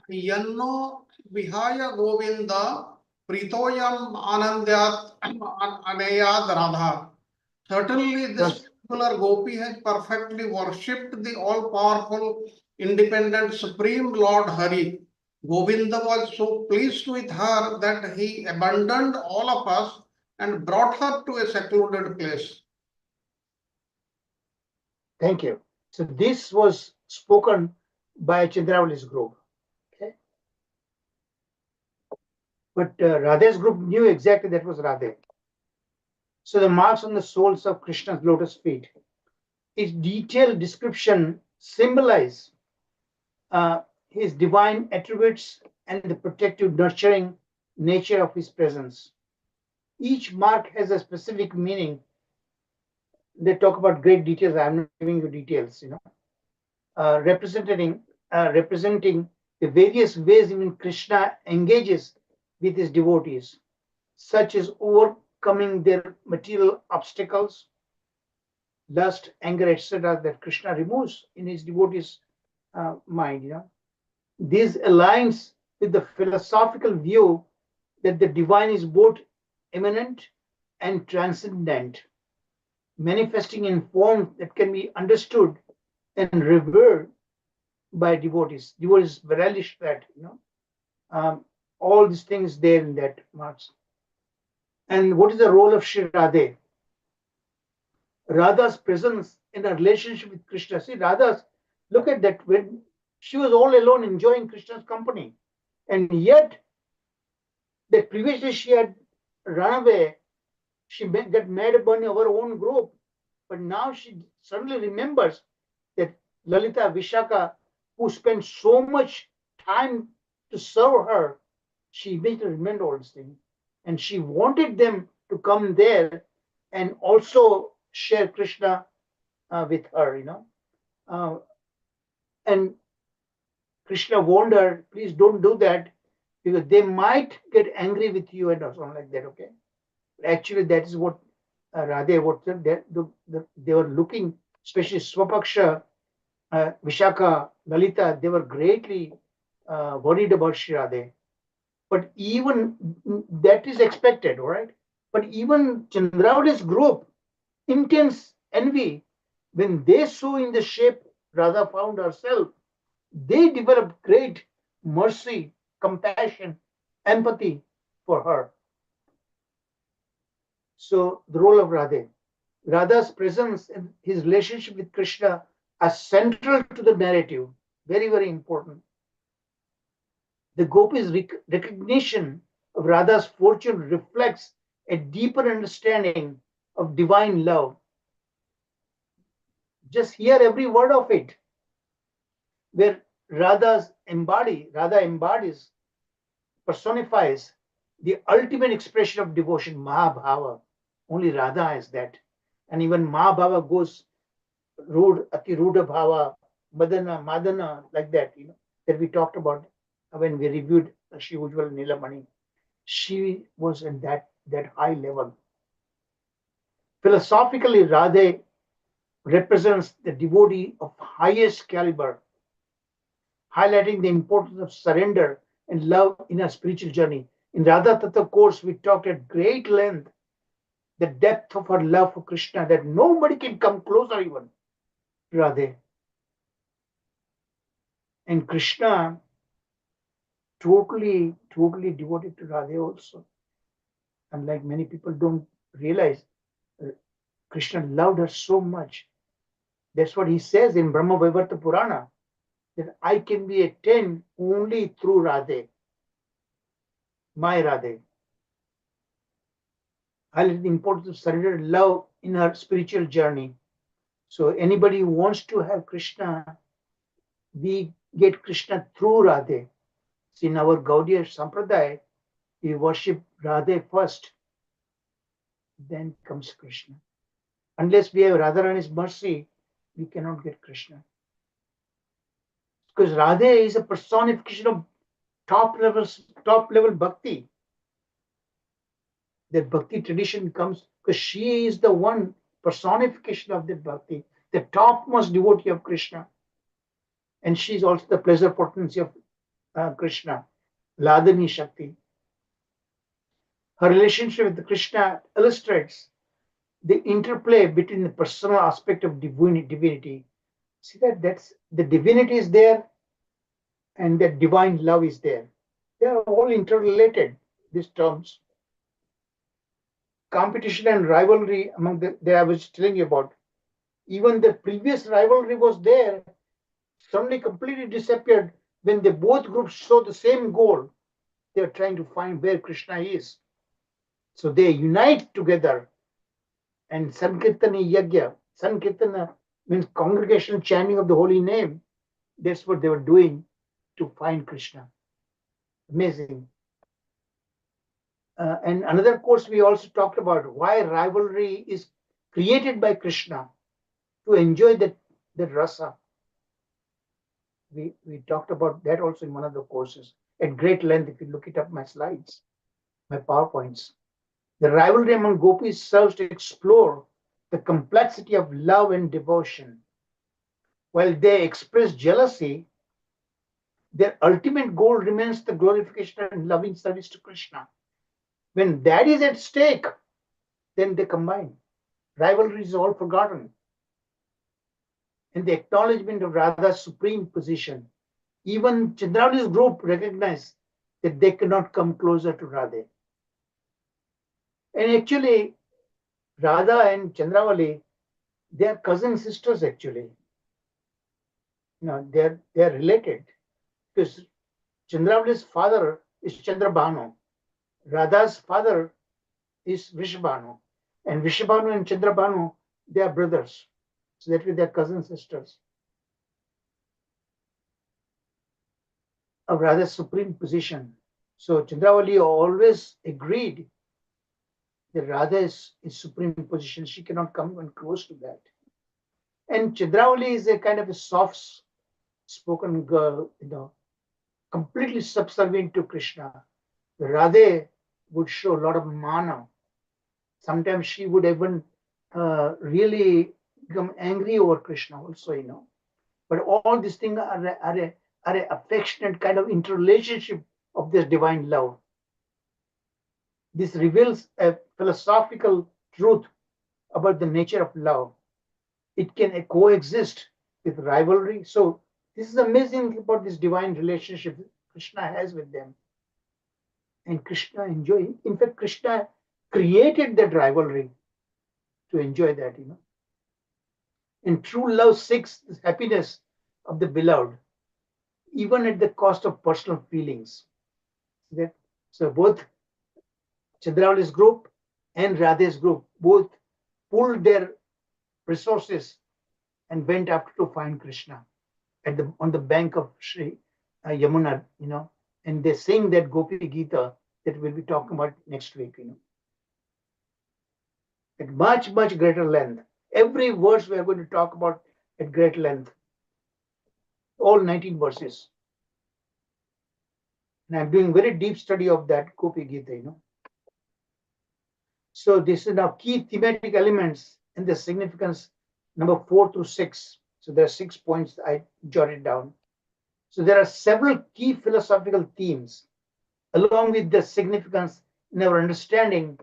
Yanno Vihaya Govinda Pritoyam Anandyat Anayad Radha. Certainly, this particular gopi has perfectly worshipped the all-powerful, independent, supreme Lord Hari. Govinda was so pleased with her that he abandoned all of us and brought her to a secluded place. Thank you. So this was spoken by Chandravali's group. Okay. But Radhe's group knew exactly that was Radhe. So the marks on the soles of Krishna's lotus feet, its detailed description symbolize his divine attributes and the protective, nurturing nature of his presence. Each mark has a specific meaning. They talk about great details. I'm not giving you details, representing the various ways in which Krishna engages with his devotees, such as overcoming their material obstacles, lust, anger, etc., that Krishna removes in his devotees' mind. This aligns with the philosophical view that the divine is both immanent and transcendent, manifesting in forms that can be understood and revered by devotees. Devotees relish that, all these things there in that marks. And what is the role of Shri Radhe? Radha's presence in a relationship with Krishna. See, look at that, when she was all alone enjoying Krishna's company, and yet that previously she had run away, she got mad about her own group, but now she suddenly remembers that Lalita, Vishaka, who spent so much time to serve her, she immediately remembered all these things. And she wanted them to come there and also share Krishna with her, and Krishna warned her, please don't do that because they might get angry with you and or something like that, okay? Actually, that is what Radhe, what they were looking, especially Swapaksha, Vishaka, Lalita, they were greatly worried about Shri Radhe. But even that is expected, all right? But even Chandravali's group, intense envy, when they saw in the shape Radha found herself, they developed great mercy, compassion, empathy for her. So the role of Radhe. Radha's presence and his relationship with Krishna are central to the narrative. Very, very important. The Gopis' recognition of Radha's fortune reflects a deeper understanding of divine love. Just hear every word of it, where Radha embodies, personifies the ultimate expression of devotion, Mahabhava. Only Radha has that. And even Mahabhava goes Ati Ruda Bhava, Madana, like that, that we talked about when we reviewed Shri Ujjwal Nilamani. She was in that high level. Philosophically, Radhe represents the devotee of highest caliber, highlighting the importance of surrender and love in our spiritual journey. In Radha Tattva course, we talked at great length the depth of her love for Krishna, that nobody can come closer even to Radhe. And Krishna totally devoted to Radhe also. Unlike many people don't realize, Krishna loved her so much. That's what he says in Brahma Vaivarta Purana, that I can be attained only through Radhe, my Radhe. Highlighting the importance of surrender love in her spiritual journey. So anybody who wants to have Krishna, we get Krishna through Radhe. So in our Gaudiya Sampradaya, we worship Radhe first, then comes Krishna. Unless we have Radharani's mercy, we cannot get Krishna. Because Radhe is a personification of top level bhakti. That bhakti tradition comes because she is the one personification of that bhakti, the topmost devotee of Krishna. And she is also the pleasure potency of Krishna, Ladani Shakti. Her relationship with Krishna illustrates the interplay between the personal aspect of divinity. See that's the divinity is there and the divine love is there. They are all interrelated, these terms. Competition and rivalry among that I was telling you about. Even the previous rivalry was there, suddenly completely disappeared when the both groups saw the same goal. They are trying to find where Krishna is. So they unite together. And Sankirtani Yagya, Sankirtana means congregational chanting of the holy name. That's what they were doing to find Krishna. Amazing. And another course we also talked about why rivalry is created by Krishna to enjoy that rasa. We talked about that also in one of the courses at great length. If you look it up, my slides, my PowerPoints. The rivalry among gopis serves to explore the complexity of love and devotion. While they express jealousy, their ultimate goal remains the glorification and loving service to Krishna. When that is at stake, then they combine. Rivalry is all forgotten. And the acknowledgement of Radha's supreme position. Even Chandravali's group recognized that they cannot come closer to Radha. And actually, Radha and Chandravali, they are cousin sisters actually. They're related. Because Chandravali's father is Chandrabhanu. Radha's father is Vrishabhanu. And Vrishabhanu and Chandrabhanu, they are brothers. So that way they're cousin sisters. a rather supreme position. So Chandravali always agreed that Radha is supreme position. She cannot come even close to that. And Chandravali is a kind of a soft-spoken girl, completely subservient to Krishna. Radha would show a lot of mana. Sometimes she would even really become angry over Krishna also. But all these things are an affectionate kind of interrelationship of this divine love. This reveals a philosophical truth about the nature of love. It can coexist with rivalry. So this is amazing about this divine relationship Krishna has with them. And Krishna enjoy. In fact, Krishna created that rivalry to enjoy that. And true love seeks the happiness of the beloved, even at the cost of personal feelings. So both Chandravali's group and Radhe's group both pulled their resources and went up to find Krishna on the bank of Sri Yamuna, and they sing that Gopi Gita that we'll be talking about next week, at much, much greater length. Every verse we are going to talk about at great length. All 19 verses. And I'm doing very deep study of that Gopi Gita, So this is now key thematic elements and the significance number 4 through 6. So there are 6 points I jotted down. So there are several key philosophical themes, along with the significance in our understanding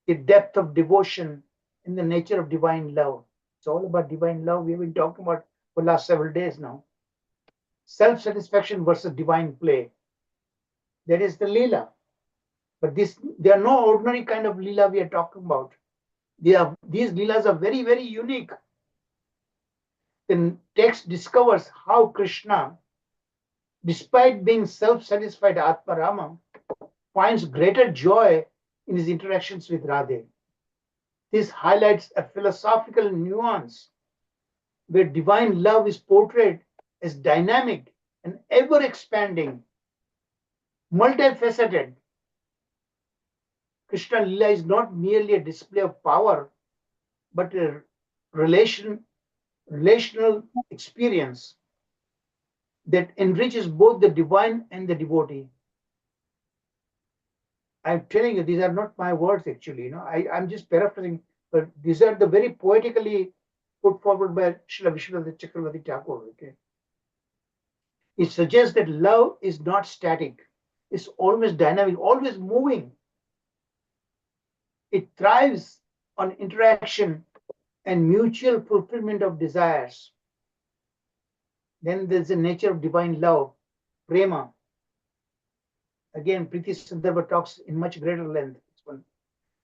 the depth of devotion and the nature of divine love. It's all about divine love. We've been talking about for the last several days now. Self-satisfaction versus divine play. That is the Leela. But they are no ordinary kind of Leela we are talking about. These Leelas are very, very unique. The text discovers how Krishna, despite being self-satisfied Atma Rama, finds greater joy in his interactions with Radhe. This highlights a philosophical nuance where divine love is portrayed as dynamic and ever-expanding, multifaceted. Krishna Leela is not merely a display of power, but a relational experience that enriches both the divine and the devotee. I'm telling you, these are not my words actually. I'm just paraphrasing, but these are the very poetically put forward by Srila Vishwanath Chakravarti Thakur. Okay, it suggests that love is not static; it's always dynamic, always moving. It thrives on interaction and mutual fulfillment of desires. Then there's the nature of divine love, prema. Again, Priti Sandarbha talks in much greater length.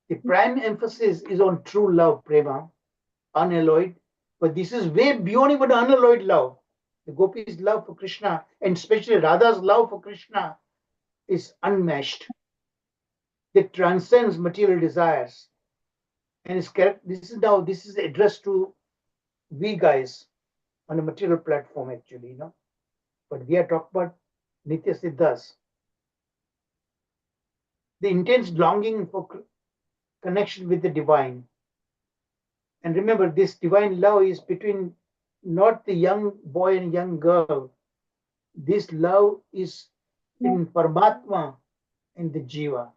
The prime emphasis is on true love, prema, unalloyed. But this is way beyond even unalloyed love. The Gopi's love for Krishna, and especially Radha's love for Krishna, is unmatched. It transcends material desires. And this is addressed to we guys on a material platform, actually, But we are talking about Nitya Siddhas. The intense longing for connection with the divine. And remember, this divine love is between not the young boy and young girl. This love is in Paramatma and the Jiva.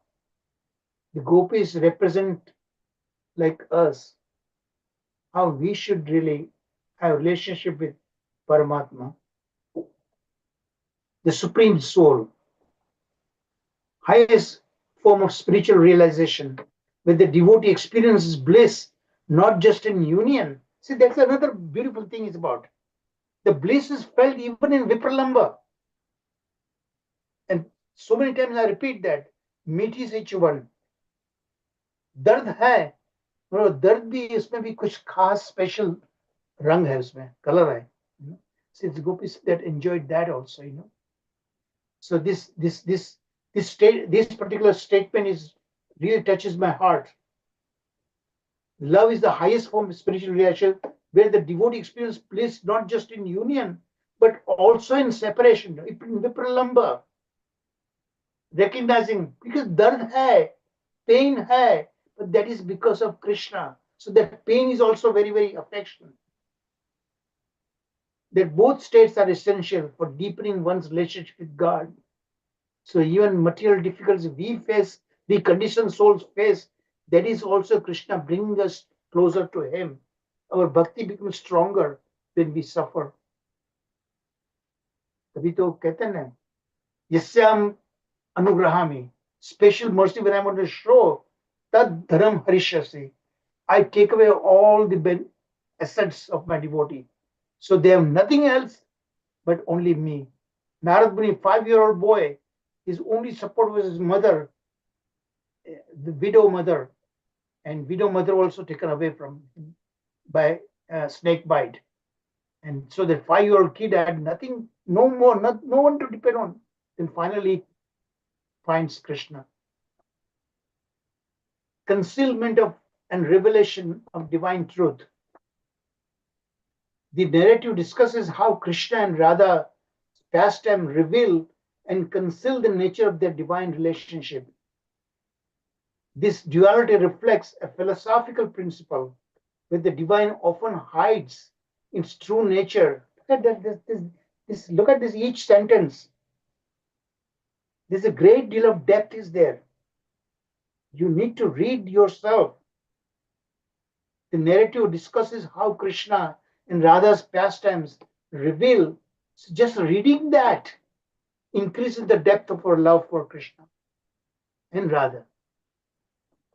The gopis represent, like us, how we should really have a relationship with Paramatma, the Supreme Soul, highest form of spiritual realization, where the devotee experiences bliss, not just in union. See, that's another beautiful thing is about. The bliss is felt even in Vipralamba. And so many times I repeat that, मीठी से चुभन, दर्द है, दर्द भी इसमें भी कुछ खास स्पेशल रंग है उसमें, color है. Since gopis that enjoyed that also, So this particular statement is really touches my heart. Love is the highest form of spiritual relation, where the devotee experiences bliss not just in union, but also in separation. In Vipralamba, recognizing because dard hai, pain hai, but that is because of Krishna. So that pain is also very, very affection. That both states are essential for deepening one's relationship with God. So even material difficulties we face, the conditioned souls face, that is also Krishna bringing us closer to Him. Our bhakti becomes stronger when we suffer. तभी तो कहते हैं ना, यस्याम अनुग्रहामि, special mercy when I want to show tad dharam harishyasi. I take away all the assets of my devotee. So they have nothing else but only me. Narad Muni, 5-year-old boy, his only support was his mother, the widow mother, and widow mother also taken away from him by snake bite. And so the 5-year-old kid had nothing, no more, no one to depend on. Then finally finds Krishna. Concealment of and revelation of divine truth. The narrative discusses how Krishna and Radha pastime reveal and conceal the nature of their divine relationship. This duality reflects a philosophical principle where the divine often hides its true nature. Look at that, look at this each sentence. There's a great deal of depth is there. You need to read yourself. The narrative discusses how Krishna and Radha's pastimes reveal. So just reading that increases the depth of our love for Krishna and Radha.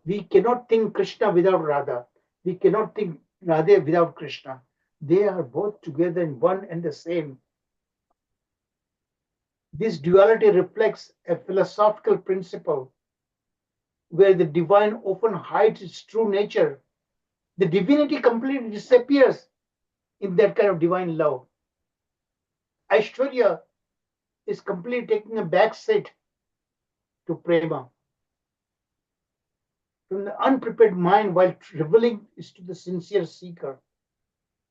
We cannot think Krishna without Radha. We cannot think Radha without Krishna. They are both together in one and the same. This duality reflects a philosophical principle where the divine often hides its true nature. The divinity completely disappears in that kind of divine love. Aishwarya is completely taking a back seat to prema. From the unprepared mind while revealing is to the sincere seeker.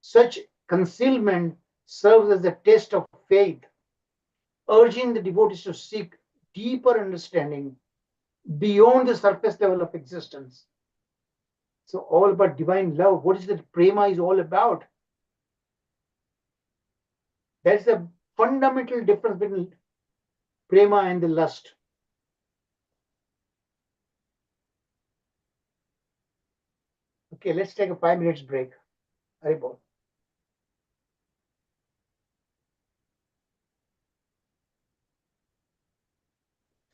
Such concealment serves as a test of faith, urging the devotees to seek deeper understanding beyond the surface level of existence. So all about divine love. What is that prema is all about? That's the fundamental difference between prema and the lust. Okay, let's take a 5 minutes break. Haribol.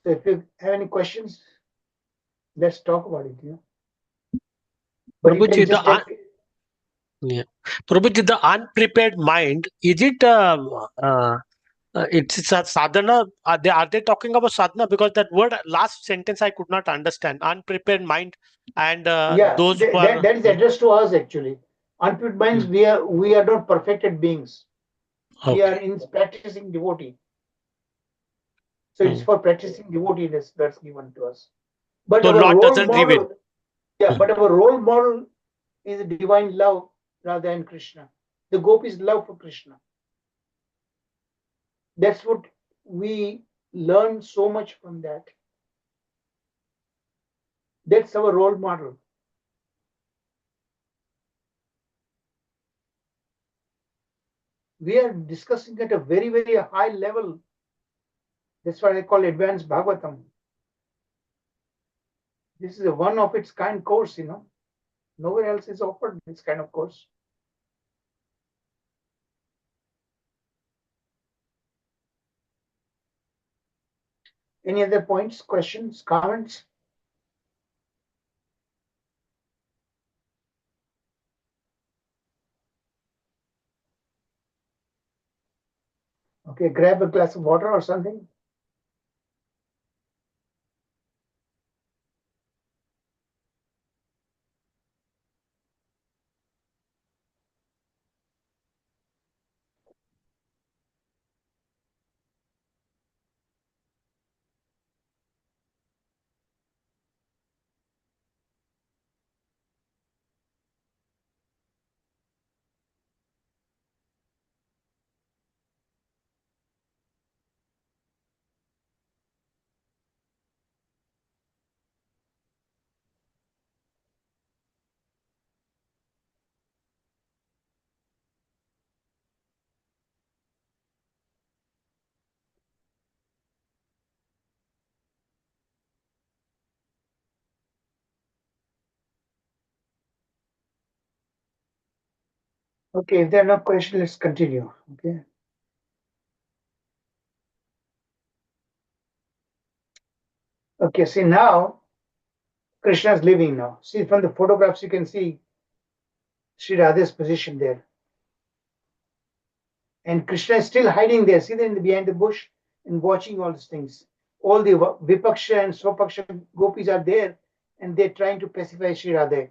So if you have any questions, let's talk about it. But you Prabhuji, can just yeah. Prabhuji, the unprepared mind, is it it's a sadhana? Are they talking about sadhana? Because that word last sentence I could not understand. Unprepared mind and those who are that is addressed to us actually. Unprepared minds, we are not perfected beings. We are in practicing devotee. So it's for practicing devotee that's given to us. But so our Lord role doesn't reveal. model, but our role model is divine love rather than Krishna. The gopis love for Krishna. That's what we learn so much from that. That's our role model. We are discussing at a very, very high level. That's what I call advanced Bhagavatam. This is a one of its kind course, Nowhere else is offered this kind of course. Any other points, questions, comments? Okay, grab a glass of water or something. Okay, if there are no questions, let's continue. Okay. Okay, see now Krishna is leaving now. See from the photographs you can see Sri Radha's position there. And Krishna is still hiding there. See them behind the bush and watching all these things. All the Vipaksha and Swapaksha gopis are there and they're trying to pacify Sri Radha.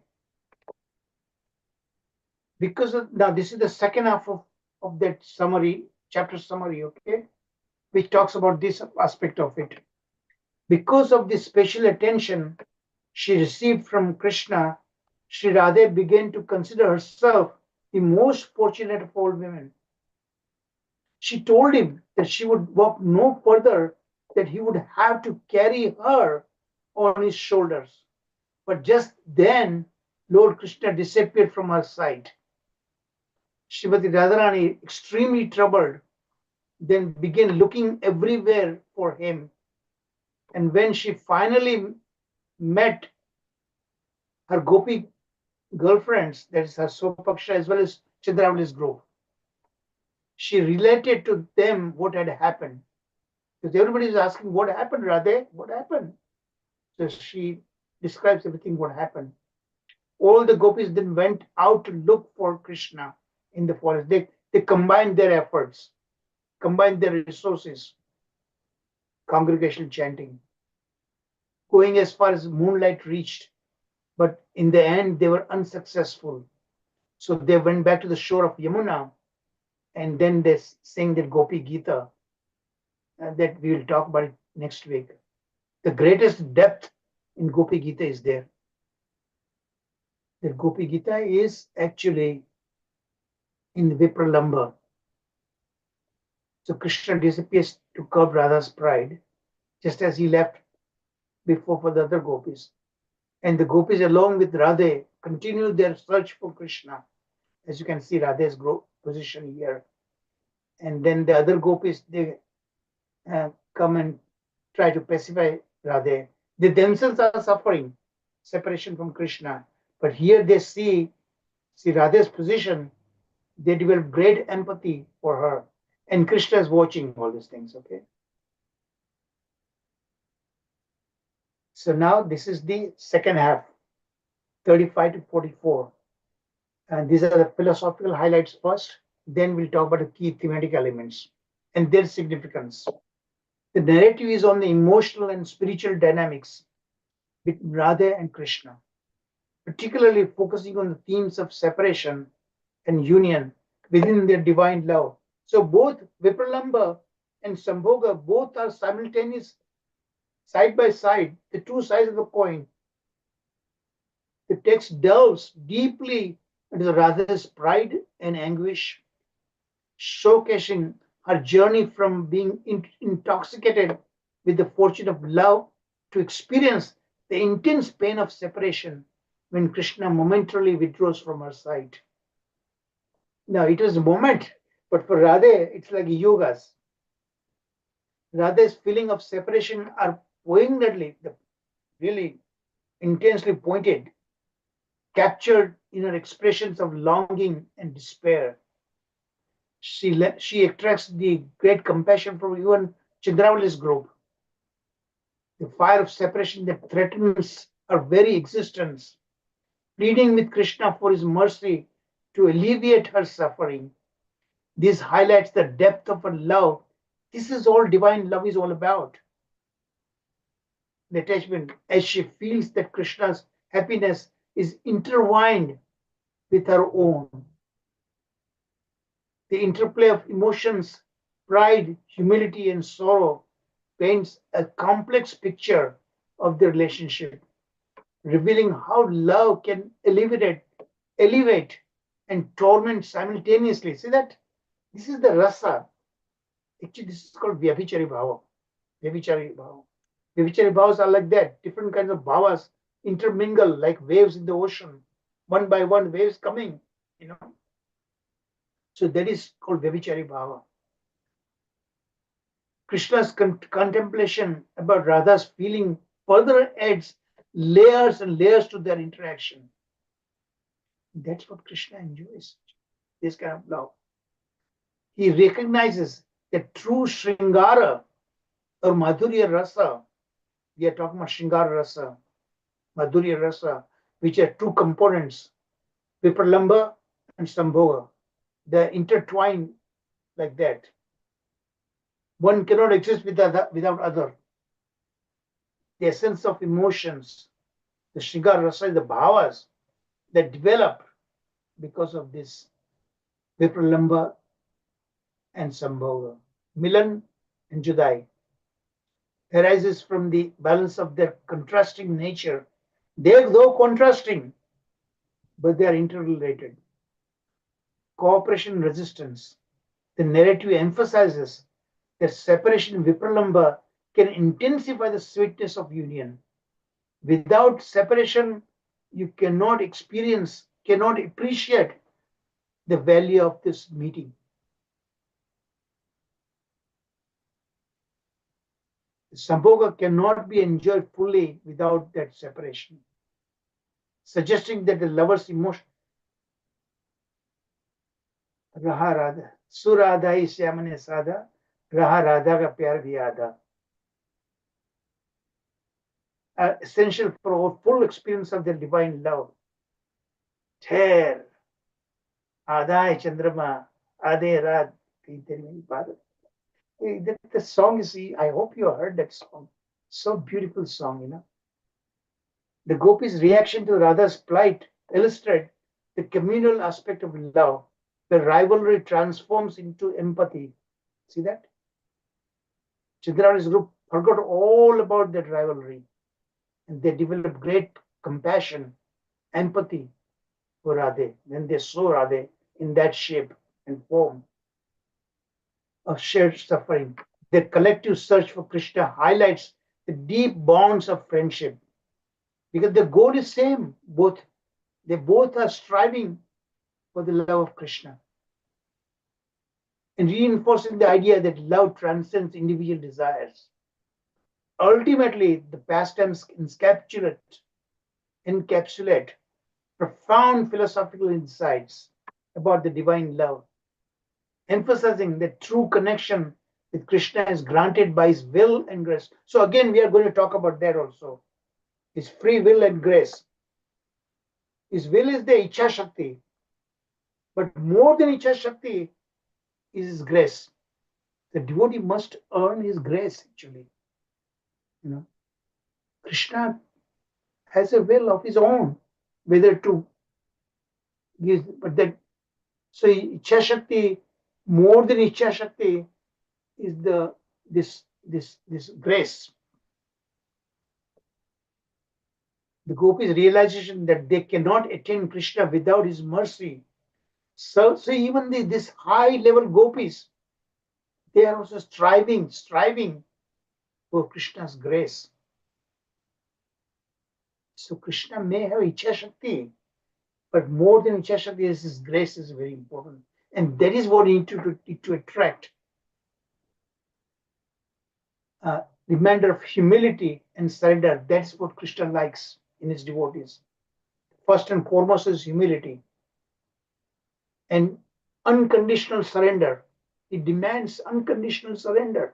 Because of, now this is the second half of that summary, chapter summary, okay, which talks about this aspect of it. Because of this special attention she received from Krishna, Sri Radha began to consider herself the most fortunate of all women. She told him that she would walk no further, that he would have to carry her on his shoulders. But just then, Lord Krishna disappeared from her sight. Srimati Radharani, extremely troubled, then began looking everywhere for him. And when she finally met her Gopi girlfriends, that is her Sopaksha as well as Chandravali's group, she related to them what had happened. Because everybody is asking, what happened, Radhe? What happened? So she describes everything what happened. All the gopis then went out to look for Krishna in the forest. They combined their efforts, combined their resources, congregational chanting, going as far as moonlight reached. But in the end, they were unsuccessful. So they went back to the shore of Yamuna and then they sang the Gopi Gita that we will talk about it next week. The greatest depth in Gopi Gita is there. The Gopi Gita is actually in Vipralamba. So Krishna disappears to curb Radha's pride, just as he left before for the other gopis. And the gopis, along with Radha, continue their search for Krishna. As you can see, Radha's position here. And then the other gopis, they come and try to pacify Radha. They themselves are suffering separation from Krishna. But here they see Radha's position, they develop great empathy for her. And Krishna is watching all these things, okay? So now this is the second half, 35 to 44. And these are the philosophical highlights first. Then we'll talk about the key thematic elements and their significance. The narrative is on the emotional and spiritual dynamics between Radha and Krishna, particularly focusing on the themes of separation and union within their divine love. So both Vipralamba and Sambhoga both are simultaneous, side by side, the two sides of the coin. The text delves deeply into Radha's pride and anguish, showcasing her journey from being intoxicated with the fortune of love to experience the intense pain of separation when Krishna momentarily withdraws from her sight. Now, it was a moment, but for Radha, it's like yogas. Radha's feeling of separation are poignantly, really intensely pointed, captured in her expressions of longing and despair. She attracts the great compassion from even Chandravali's group. The fire of separation that threatens her very existence, pleading with Krishna for his mercy to alleviate her suffering. This highlights the depth of her love. This is all divine love is all about. The attachment, as she feels that Krishna's happiness is intertwined with her own. The interplay of emotions, pride, humility, and sorrow paints a complex picture of the relationship, revealing how love can elevate, and torment simultaneously. See that? This is the rasa. Actually, this is called Vyabhichari Bhava. Vyabhichari Bhava. Vyabhichari Bhavas are like that. Different kinds of bhavas intermingle like waves in the ocean. One by one, waves coming, you know. So that is called Vyabhichari Bhava. Krishna's contemplation about Radha's feeling further adds layers and layers to their interaction. That's what Krishna enjoys. this kind of love. He recognizes that true Shringara or Madhurya Rasa, we are talking about Shringara Rasa, Madhurya Rasa, which are two components, Vipralamba and Sambhoga. They're intertwined like that. One cannot exist without other. The essence of emotions, the Shringara Rasa, the bhavas that develop because of this Vipralamba and Sambhoga. Milan and Judai arises from the balance of their contrasting nature. Though contrasting, but they are interrelated. Cooperation and resistance. The narrative emphasizes that separation in Vipralamba can intensify the sweetness of union. Without separation, you cannot appreciate the value of this meeting. Sambhoga cannot be enjoyed fully without that separation, suggesting that the lover's emotion Raha Radha, Suradha is Yamane Sada, Raha Radha ka pyar bhi aadha. Are essential for our full experience of the divine love. Ther, Adha Chandrama, Ade Rad, the song is, I hope you heard that song. So beautiful song, you know. The gopis' reaction to Radha's plight illustrate the communal aspect of love, where rivalry transforms into empathy. See that? Chandra's group forgot all about that rivalry, and they developed great compassion, empathy for Radhe when they saw Radhe in that shape and form of shared suffering. Their collective search for Krishna highlights the deep bonds of friendship, because the goal is same. They both are striving for the love of Krishna, and reinforcing the idea that love transcends individual desires. Ultimately, the pastimes encapsulate profound philosophical insights about the divine love, emphasizing that true connection with Krishna is granted by his will and grace. So again, we are going to talk about that also. His free will and grace. His will is the Ichha Shakti, but more than Ichha Shakti is his grace. The devotee must earn his grace, actually. You know, Krishna has a will of his own, whether to give, but that, so Ichha Shakti, more than Ichha Shakti, is this grace. The gopis' realization that they cannot attain Krishna without his mercy. So even this high level gopis, they are also striving for Krishna's grace. So Krishna may have Ichha Shakti, but more than Ichha Shakti, his grace is very important. And that is what we need to attract. Reminder of humility and surrender. That's what Krishna likes in his devotees. First and foremost is humility and unconditional surrender. It demands unconditional surrender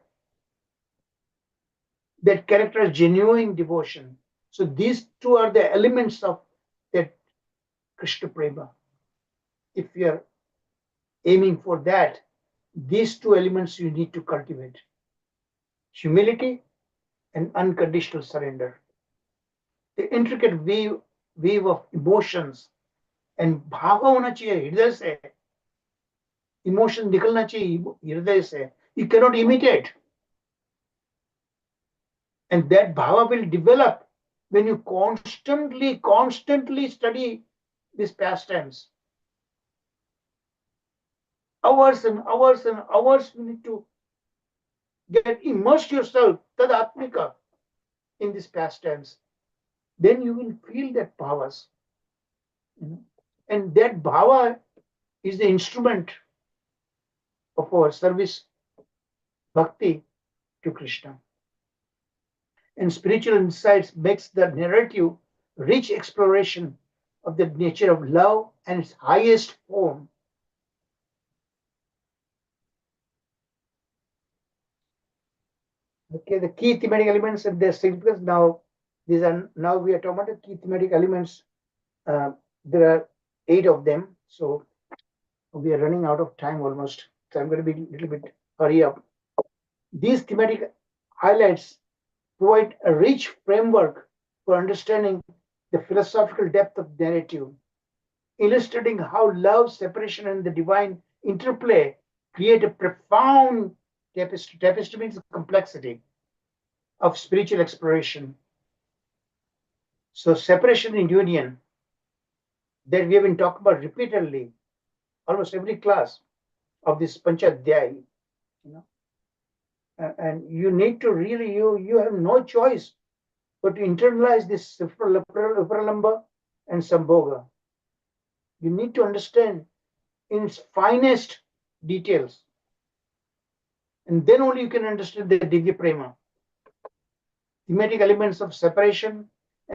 that characterizes genuine devotion. So these two are the elements of that Krishna Prema. If you are aiming for that, these two elements you need to cultivate: humility and unconditional surrender. The intricate weave of emotions and bhava होना चाहिए हृदय से. Emotion निकलना चाहिए हृदय से. You cannot imitate. And that bhava will develop when you constantly study these pastimes. Hours and hours and hours you need to immerse yourself, tadatmika, in these pastimes. Then you will feel that bhavas. And that bhava is the instrument of our service, bhakti to Krishna. And spiritual insights makes the narrative rich exploration of the nature of love and its highest form, Okay, the key thematic elements and their significance. Now, we are talking about the key thematic elements. There are 8 of them, so we are running out of time almost. So I'm going to be a little bit hurry up. These thematic highlights provide a rich framework for understanding the philosophical depth of narrative, illustrating how love, separation, and the divine interplay create a profound tapestry. Tapestry means complexity of spiritual exploration. So separation and union that we have been talking about repeatedly, almost every class of this Panchadhyay, and you need to really, you have no choice but to internalize this Vipralambha and Sambhoga. You need to understand in its finest details. And then only you can understand the Divya Prema. Thematic elements of separation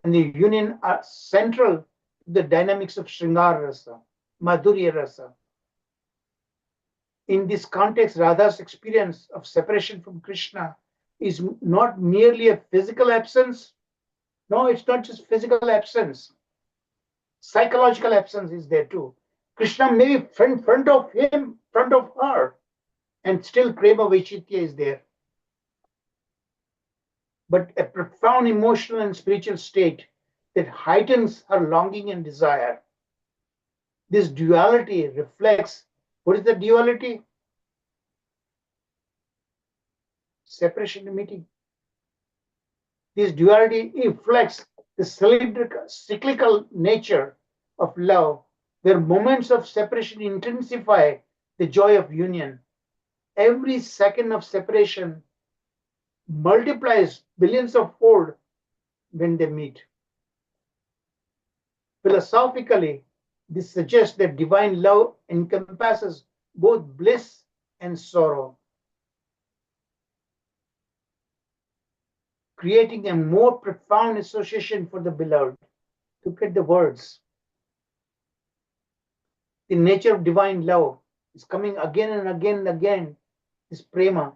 and the union are central to the dynamics of Shringar Rasa, Madhurya Rasa. In this context, Radha's experience of separation from Krishna is not merely a physical absence. No, it's not just physical absence. Psychological absence is there too. Krishna may be front of him, front of her, and still Prema Vaishitya is there. But a profound emotional and spiritual state that heightens her longing and desire. This duality reflects, what is the duality? Separation and meeting. This duality reflects the cyclical nature of love, where moments of separation intensify the joy of union. Every second of separation multiplies billions of fold when they meet. Philosophically, this suggests that divine love encompasses both bliss and sorrow, creating a more profound association for the beloved. Look at the words. The nature of divine love is coming again and again and again, this prema.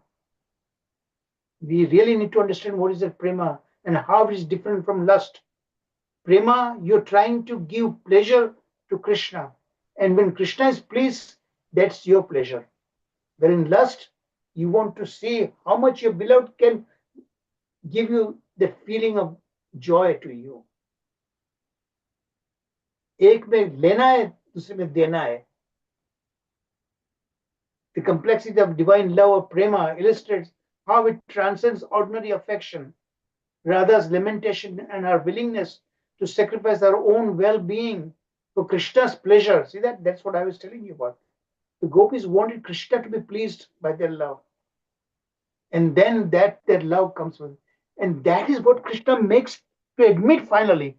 We really need to understand what is that prema and how it is different from lust. Prema, you're trying to give pleasure to Krishna. And when Krishna is pleased, that's your pleasure. But in lust, you want to see how much your beloved can give you the feeling of joy to you. एक में लेना है, दूसरे में देना है. The complexity of divine love of prema illustrates how it transcends ordinary affection. Radha's lamentation and her willingness to sacrifice her own well-being for Krishna's pleasure. See that? That's what I was telling you about. The gopis wanted Krishna to be pleased by their love. And then their love comes with. And that is what Krishna makes to admit finally.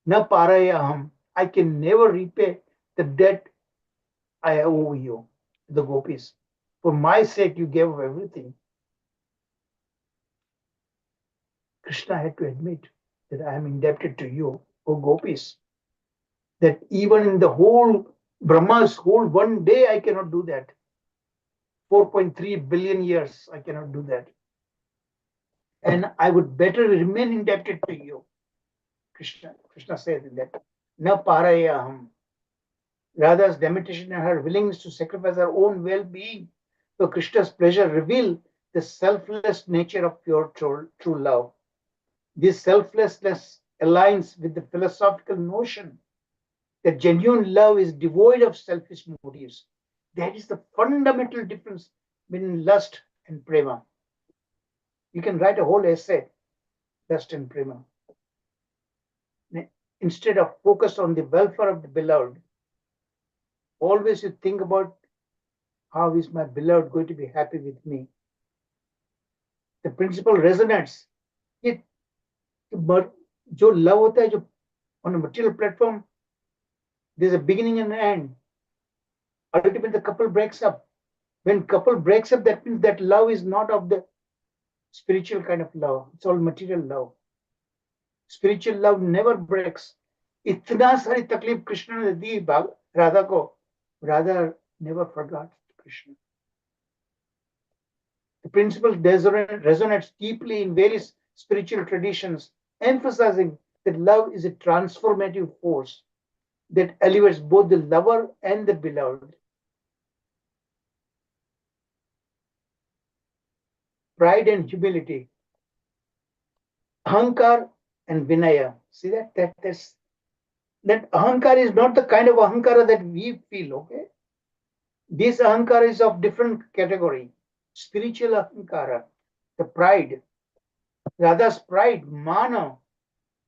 Na parayaham. I can never repay the debt I owe you, the gopis. For my sake, you gave up everything. Krishna had to admit that I am indebted to you, O gopis. That even in the whole Brahma's whole one day, I cannot do that. 4.3 billion years, I cannot do that. And I would better remain indebted to you. Krishna says that. Na parayaham. Radha's lamentation and her willingness to sacrifice her own well-being for Krishna's pleasure reveal the selfless nature of pure true love. This selflessness aligns with the philosophical notion that genuine love is devoid of selfish motives. That is the fundamental difference between lust and prema. You can write a whole essay, lust and prema. Instead of focus on the welfare of the beloved, always you think about how is my beloved going to be happy with me. The principle resonates. जो love होता है, जो on a material platform, there's a beginning and an end. Ultimately, the couple breaks up. When couple breaks up, that means that love is not of the spiritual kind of love. It's all material love. Spiritual love never breaks. इतना सारी तकलीफ कृष्ण ने दी राधा को, Radha never forgot Krishna. The principle resonates deeply in various spiritual traditions, emphasizing that love is a transformative force that elevates both the lover and the beloved. Pride and humility, ahankar and vinaya. See that ahankar is not the kind of ahankara that we feel, okay? This ahankara is of different category. Spiritual ahankara, the pride, Radha's pride, mana,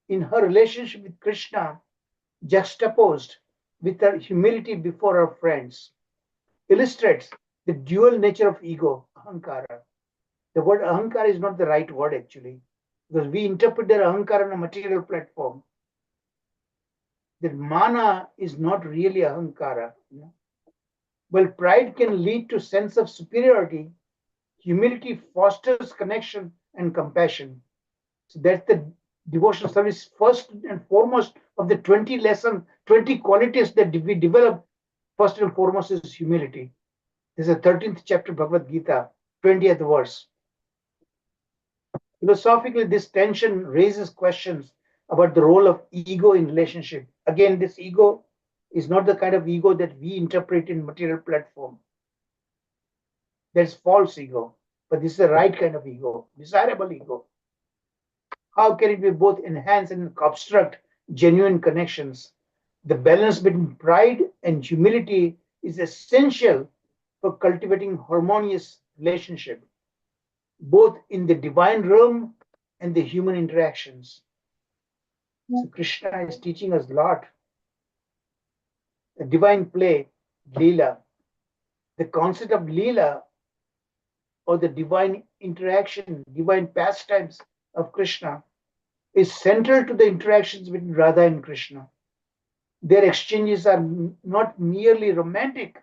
in her relationship with Krishna, juxtaposed with her humility before her friends, illustrates the dual nature of ego, ahankara. The word ahankara is not the right word actually, because we interpret their ahankara on a material platform. That mana is not really ahankara. Well, pride can lead to sense of superiority. Humility fosters connection and compassion. So that's the devotional service first and foremost of the 20 lessons, 20 qualities that we develop. First and foremost is humility. This is the 13th chapter of Bhagavad Gita, 20th verse. Philosophically, this tension raises questions about the role of ego in relationship. Again, this ego is not the kind of ego that we interpret in material platform. That's false ego, but this is the right kind of ego, desirable ego. How can it be both enhance and obstruct genuine connections? The balance between pride and humility is essential for cultivating harmonious relationship, both in the divine realm and the human interactions. So Krishna is teaching us a lot. The divine play, Leela, the concept of Leela or the divine interaction, divine pastimes of Krishna is central to the interactions between Radha and Krishna. Their exchanges are not merely romantic.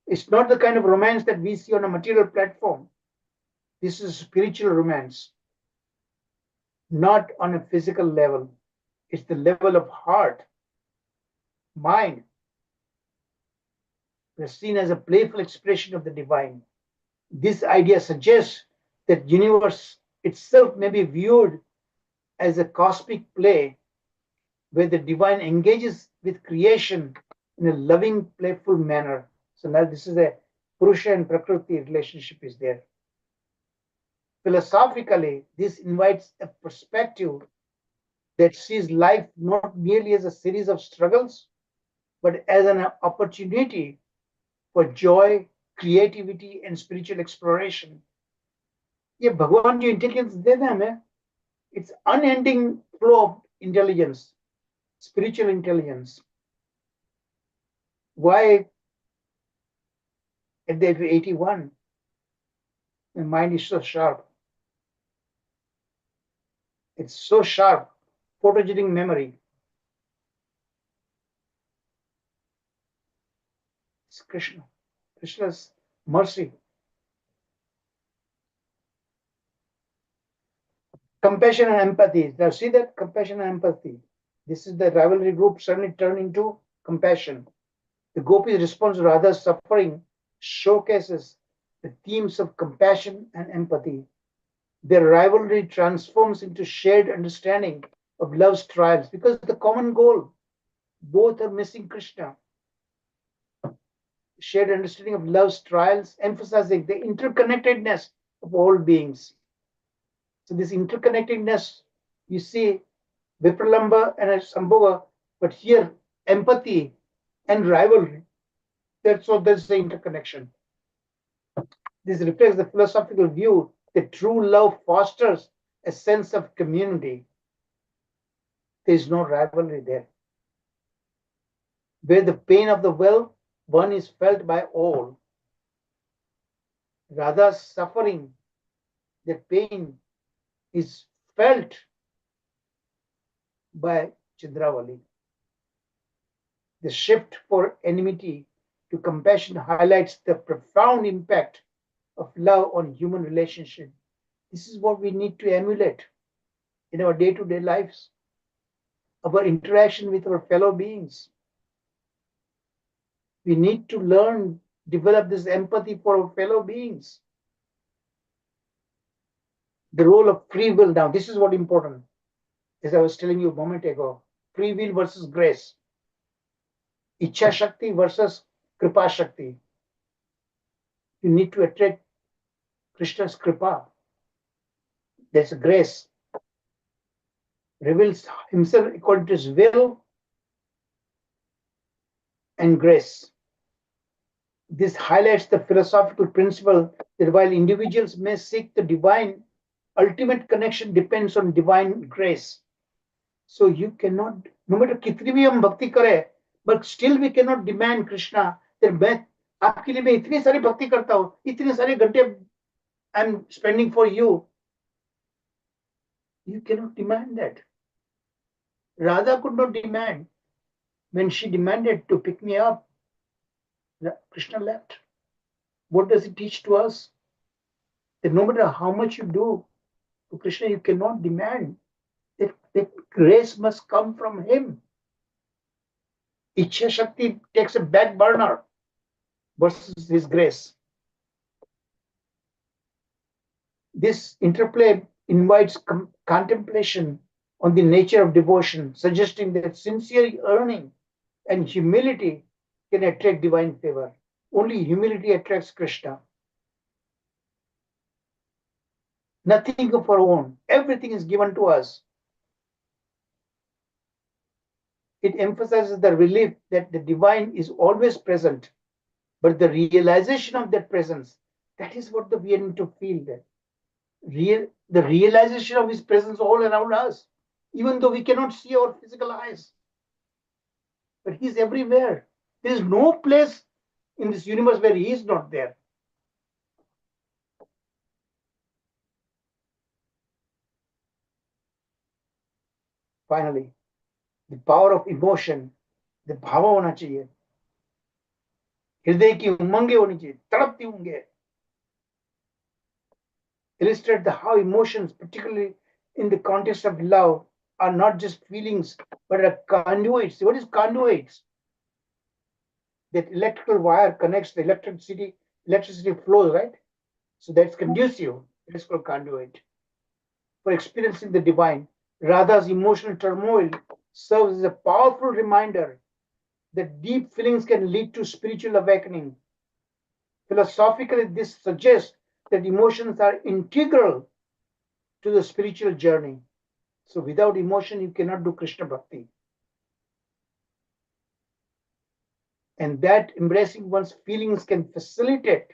It's not the kind of romance that we see on a material platform. This is spiritual romance, not on a physical level. It's the level of heart, mind. They're seen as a playful expression of the divine. This idea suggests that universe itself may be viewed as a cosmic play where the divine engages with creation in a loving, playful manner. So now this is a Purusha and Prakriti relationship is there. Philosophically, this invites a perspective that sees life not merely as a series of struggles, but as an opportunity for joy, creativity, and spiritual exploration. ये भगवान जो intelligence देते हैं हमें, it's unending flow of intelligence, spiritual intelligence. Why at the age of 81, the mind is so sharp? It's so sharp, photogenic memory. It's Krishna, Krishna's mercy. Compassion and empathy. Now see that compassion and empathy. This is the rivalry group suddenly turned into compassion. The Gopi's response to Radha's suffering showcases the themes of compassion and empathy. Their rivalry transforms into shared understanding of love's trials because the common goal, both are missing Krishna. Shared understanding of love's trials, emphasizing the interconnectedness of all beings. So this interconnectedness, you see Vipralamba and Sambhava, but here empathy and rivalry. That's what there's the interconnection. This reflects the philosophical view that true love fosters a sense of community. There is no rivalry there. Where the pain of the one is felt by all. Radha's suffering, the pain is felt by Chandravali. The shift for enmity to compassion highlights the profound impact of love on human relationship. This is what we need to emulate in our day-to-day lives, our interaction with our fellow beings. We need to learn, develop this empathy for our fellow beings. the role of free will. Now, this is what important. As I was telling you a moment ago, free will versus grace. Ichha Shakti versus Kripa Shakti. You need to attract Krishna's Kripa. There's a grace. Reveals himself according to his will and grace. This highlights the philosophical principle that while individuals may seek the divine, ultimate connection depends on divine grace. So you cannot, no matter kitni bhi hum bhakti kare, but still we cannot demand Krishna that मैं आपके लिए मैं इतनी सारी भक्ति करता हूँ, इतने सारे घंटे I'm spending for you. You cannot demand that. Radha could not demand. When she demanded to pick me up, Krishna left. What does it teach to us? That no matter how much you do to Krishna, you cannot demand. That grace must come from him. Ichha Shakti takes a back burner versus his grace. This interplay invites contemplation on the nature of devotion, suggesting that sincere yearning and humility can attract divine favor. Only humility attracts Krishna. Nothing of our own. Everything is given to us. It emphasizes the relief that the divine is always present, but the realization of that presence, that is what we need to feel. That the realization of his presence all around us, even though we cannot see our physical eyes. But he's everywhere. There is no place in this universe where he is not there. Finally, the power of emotion, the bhava होना चाहिए, हृदय की उमंगे होनी चाहिए, तड़पती होंगे. Illustrate how emotions, particularly in the context of love, are not just feelings, but are conduits. What is conduits? That electrical wire connects the electricity flows, right? So that's conducive. It's called conduit. For experiencing the divine, Radha's emotional turmoil serves as a powerful reminder that deep feelings can lead to spiritual awakening. Philosophically, this suggests that emotions are integral to the spiritual journey. So without emotion, you cannot do Krishna Bhakti. And that embracing one's feelings can facilitate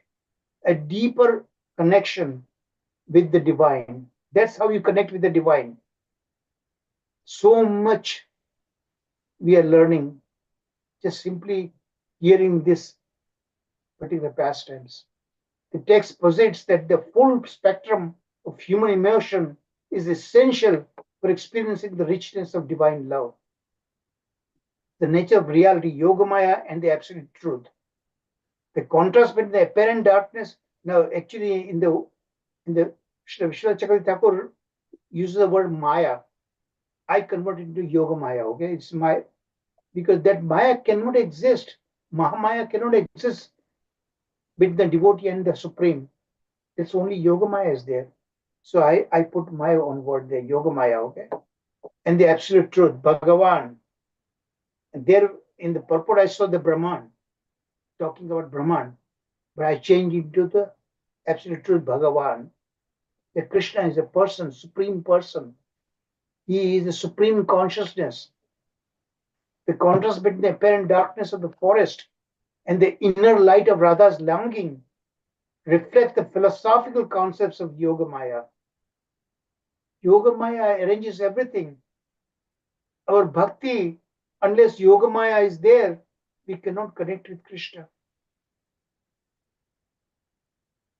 a deeper connection with the divine. That's how you connect with the divine. So much we are learning just simply hearing this particular pastimes. The text posits that the full spectrum of human emotion is essential for experiencing the richness of divine love. The nature of reality, Yogamaya, and the absolute truth. The contrast between the apparent darkness. Now, actually, in the Vishwanath Chakravarti Thakur uses the word Maya. I convert it into Yogamaya. Okay, it's my, because that Maya cannot exist. Mahamaya cannot exist between the devotee and the supreme. It's only Yogamaya is there. So I put Maya on word there, Yogamaya. Okay, and the absolute truth, Bhagavan. And there in the purport, I saw the Brahman, talking about Brahman, but I changed it to the absolute truth, Bhagavan. That Krishna is a person, supreme person. He is the supreme consciousness. The contrast between the apparent darkness of the forest and the inner light of Radha's longing reflect the philosophical concepts of Yogamaya. Yogamaya arranges everything. Our bhakti, unless Yogamaya is there, we cannot connect with Krishna.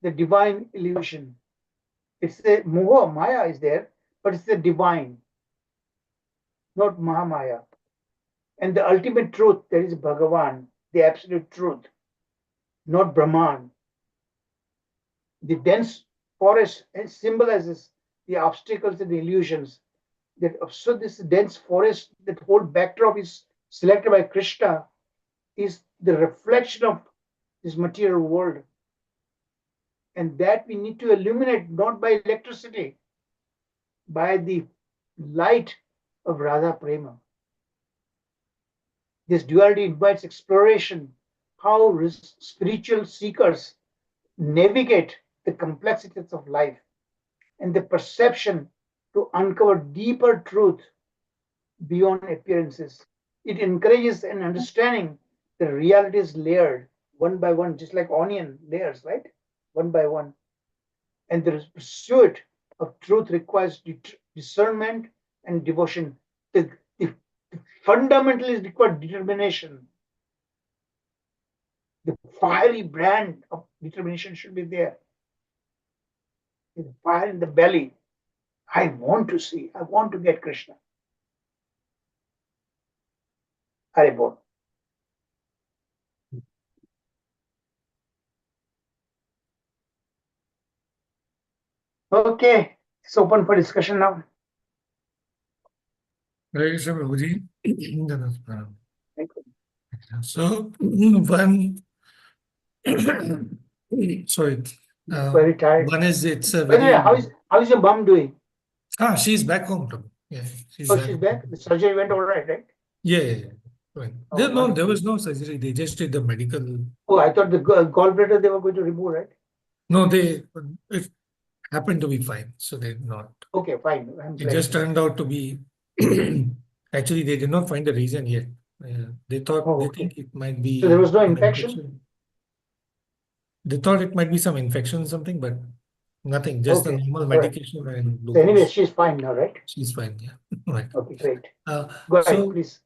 The divine illusion. It's the Moha, Maya is there, but it's the divine, not Mahamaya. And the ultimate truth, that is Bhagavan, the absolute truth, not Brahman. The dense forest symbolizes the obstacles and the illusions. So this dense forest, that whole backdrop is selected by Krishna, is the reflection of this material world. And that we need to illuminate not by electricity, by the light of Radha Prema. This duality invites exploration, how spiritual seekers navigate the complexities of life and the perception to uncover deeper truth beyond appearances. It encourages an understanding that reality is layered one by one, just like onion layers, right? One by one. And the pursuit of truth requires discernment and devotion. The fundamentally requires determination. The fiery brand of determination should be there. The fire in the belly. I want to see. I want to get Krishna. Haribol. Okay, it's open for discussion now. Hare Krishna, Prabhuji. Thank you. So, one, sorry, Very tired. one is it's a By the way, very, how is your mom doing? she's back home, Prabhu. Yeah, Oh, she's back. The surgery went all right, right? Yeah. Right. Oh, There wonderful. was no surgery. They just did the medical. Oh, I thought the gallbladder they were going to remove, right? No, it happened to be fine. So they're not. Okay, fine. I'm It glad. just turned out to be. Actually, they did not find the reason yet. They thought Oh, they okay. think it might be. So there was no some infection? They thought it might be some infection or something, but nothing. Just the Okay, normal all right. medication and So anyway, glucose. she's fine now, right? She's fine. Yeah. Right. Okay, great. Uh, Go ahead, so please.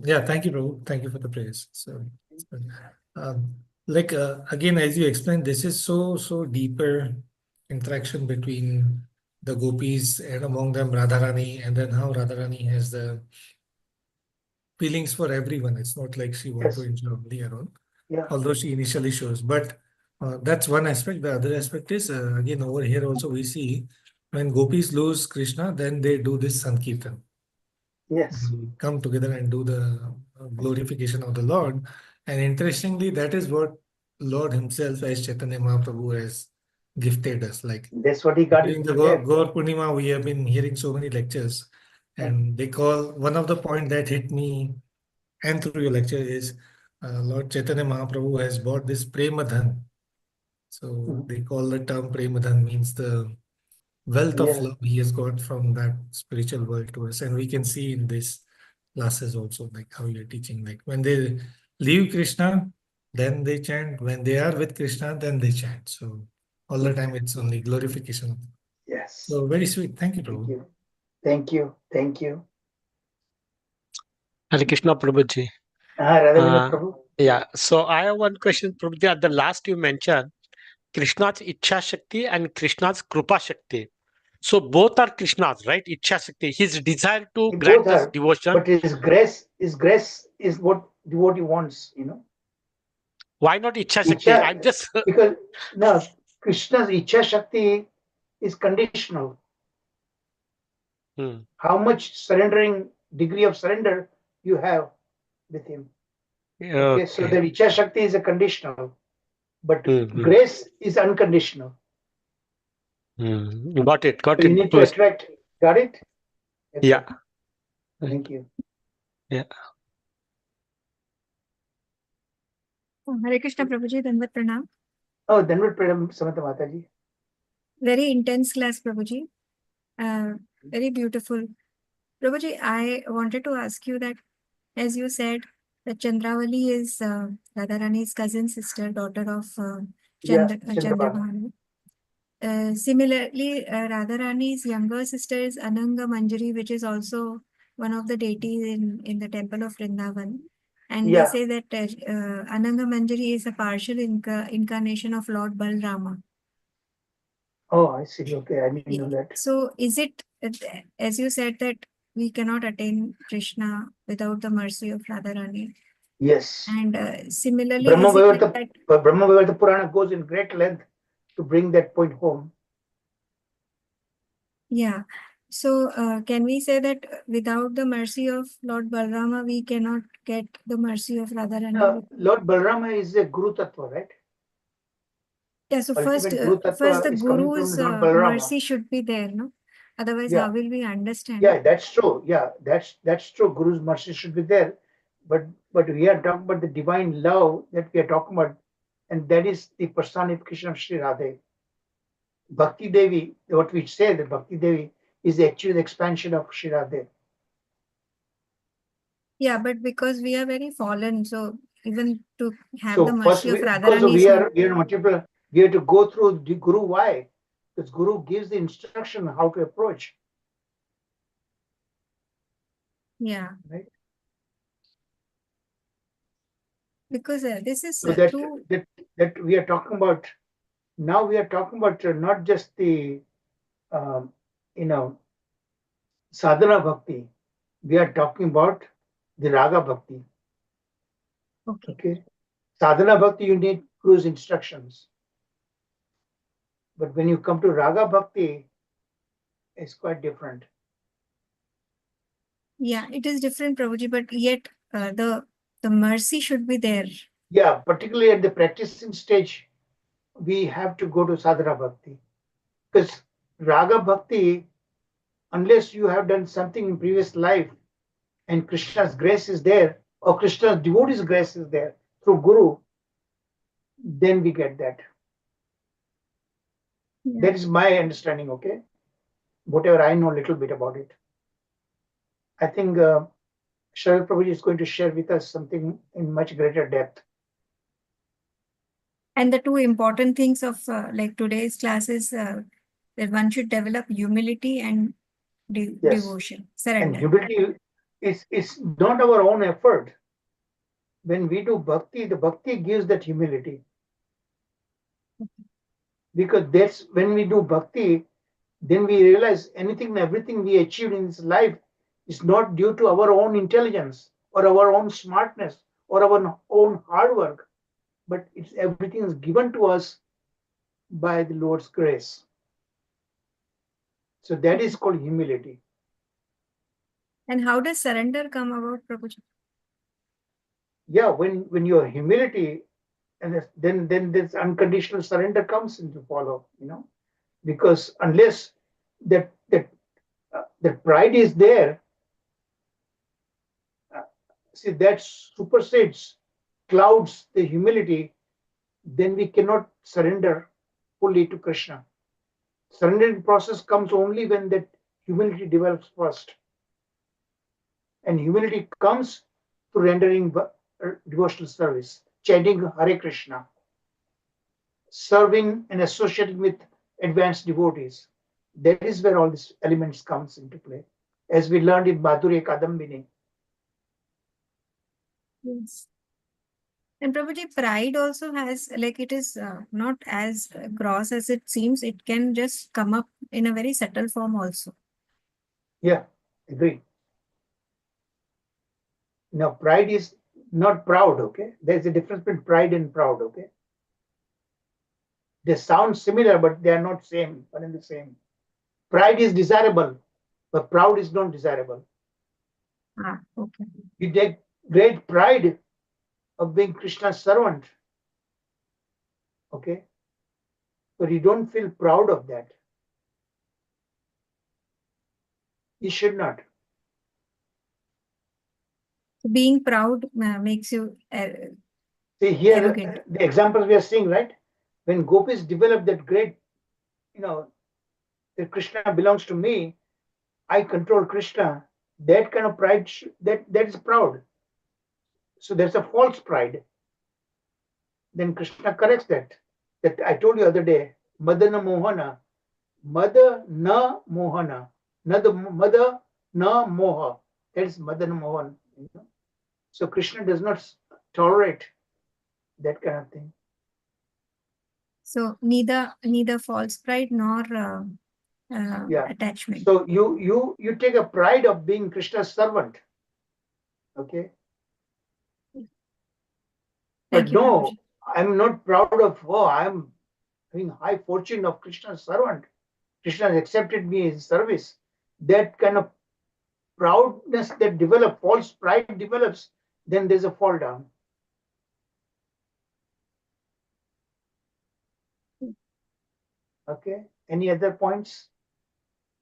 yeah, thank you, Prabhu. Thank you for the praise. So, again, as you explained, this is so deeper interaction between the gopis and among them Radharani, and then how Radharani has the feelings for everyone. It's not like she wants to Yes. enjoy only her own, Yeah. although she initially shows. But that's one aspect. The other aspect is again over here also we see when gopis lose Krishna, then they do this Sankirtan. Yes. Come together and do the glorification of the Lord. And interestingly, that is what Lord himself as Chaitanya Mahaprabhu has gifted us. Like That's what he got. during the Gaur Purnima, we have been hearing so many lectures, and they call one of the point that hit me and through your lecture is Lord Chaitanya Mahaprabhu has bought this Premadhan. So they call the term Premadhan means the wealth of Yes. love he has got from that spiritual world to us. And we can see in this classes also, like how you're teaching, like when they leave Krishna, then they chant. When they are with Krishna, then they chant. So all the time it's only glorification. Yes. So very sweet. Thank you, Thank Prabhu. you. Thank you. Thank you. Hare Krishna, Prabhuji. Radha Prabhu. Yeah, so I have one question, Prabhuji. At the last you mentioned Krishna's Ichha Shakti and Krishna's Krupa Shakti. So both are Krishna's, right? Ichha Shakti, his desire to They grant both us are, devotion. But his grace is what devotee wants, you know. Why not Ichha Shakti? Ichha- I'm just Because no, Krishna's Ichha Shakti is conditional. Hmm. How much degree of surrender you have with him. Okay, so Okay. the Ichha Shakti is a conditional, but Mhm. grace is unconditional. Got it. So you need to attract. Got it? Okay. Yeah. Thank you. Hare Krishna Prabhuji, Dandavat Pranam. Oh, Dandavat Pranam, Samanta Mataji. Very intense class, Prabhuji. Very beautiful. Prabhuji, I wanted to ask you that, as you said, that Chandravali is Radharani's cousin sister, daughter of Chandrabhanu. Similarly, Radharani's younger sister is Ananga Manjari, which is also one of the deities in the temple of Vrindavan. And Yeah. they say that Ananga Manjari is a partial incarnation of Lord Balrama. Oh, I see. Okay, I didn't know that. So is it, as you said, that we cannot attain Krishna without the mercy of Radharani? Yes. And similarly, Brahma is it like that? Vaivarta Purana goes in great length to bring that point home. Yeah. So can we say that without the mercy of Lord Balrama, we cannot get the mercy of Radharani? Lord Balrama is a Guru Tattva, right? Yeah, so Ultimate first Guru Tattva the is coming from Guru's Lord Balrama. mercy should be there, no? Otherwise, Yeah. how will we understand? Yeah, that's true. Yeah, that's true. Guru's mercy should be there, but we are talking about the divine love that we are talking about, and that is the personification of Sri Radhe. Bhakti Devi, what we say that Bhakti Devi is actually the expansion of Sri Radhe. Yeah, but because we are very fallen, so even to have So the first, mercy of because Radharani is not. we are multiple, we have to go through the Guru. Why? Because Guru gives the instruction how to approach. Yeah. Right. Because this is So that through. that we are talking about. Now we are talking about not just the um, you know sadhana bhakti. We are talking about the raga bhakti. Okay. Okay. Sadhana bhakti, you need Guru's instructions. But when you come to raga bhakti, it's quite different. Yeah, it is different, Prabhuji, but yet the mercy should be there. Yeah, particularly at the practicing stage, we have to go to sadhana bhakti. Because raga bhakti, unless you have done something in previous life and Krishna's grace is there, or Krishna's devotee's grace is there through Guru, then we get that. Yeah. That is my understanding, okay? Whatever I know a little bit about it. I think Sharad Prabhuji is going to share with us something in much greater depth. And the two important things of like today's class is that one should develop humility and Yes. devotion, And surrender. humility is not our own effort. When we do bhakti, the bhakti gives that humility. Because that's when we do bhakti, then we realize anything and everything we achieved in this life is not due to our own intelligence or our own smartness or our own hard work, but it's everything is given to us by the Lord's grace. So that is called humility. And how does surrender come about, Prabhuji? Yeah, when your humility, and then this unconditional surrender comes into follow, because unless that pride is there, see, that supersedes, clouds the humility, then we cannot surrender fully to Krishna. Surrendering process comes only when that humility develops first. And humility comes through rendering devotional service, chanting Hare Krishna, serving and associating with advanced devotees. That is where all these elements comes into play, as we learned in Madhurya Kadambini. Yes. And Prabhuji, pride also has, like, it is not as gross as it seems. It can just come up in a very subtle form also. Yeah, agree. Now, pride is not proud, okay? There's a difference between pride and proud, okay? They sound similar, but they are not same, one and the same. Pride is desirable, but proud is not desirable. Okay. You take great pride of being Krishna's servant, okay? But you don't feel proud of that. You should not. Being proud makes you See here, arrogant. the examples we are seeing, right? When gopis develop that great, that Krishna belongs to me, I control Krishna, that kind of pride, that is proud. So there's a false pride. Then Krishna corrects that I told you other day, Madana Mohana, Madana Mohana, Mada na Moha. That is Madana Mohan. So Krishna does not tolerate that kind of thing. So neither false pride nor attachment. So you take a pride of being Krishna's servant. Okay. Thank But you, no, Prabhuji. I'm not proud of, I'm having high fortune of Krishna's servant. Krishna has accepted me as service. That kind of proudness that develops, false pride develops, then there's a fall down. Okay. Any other points?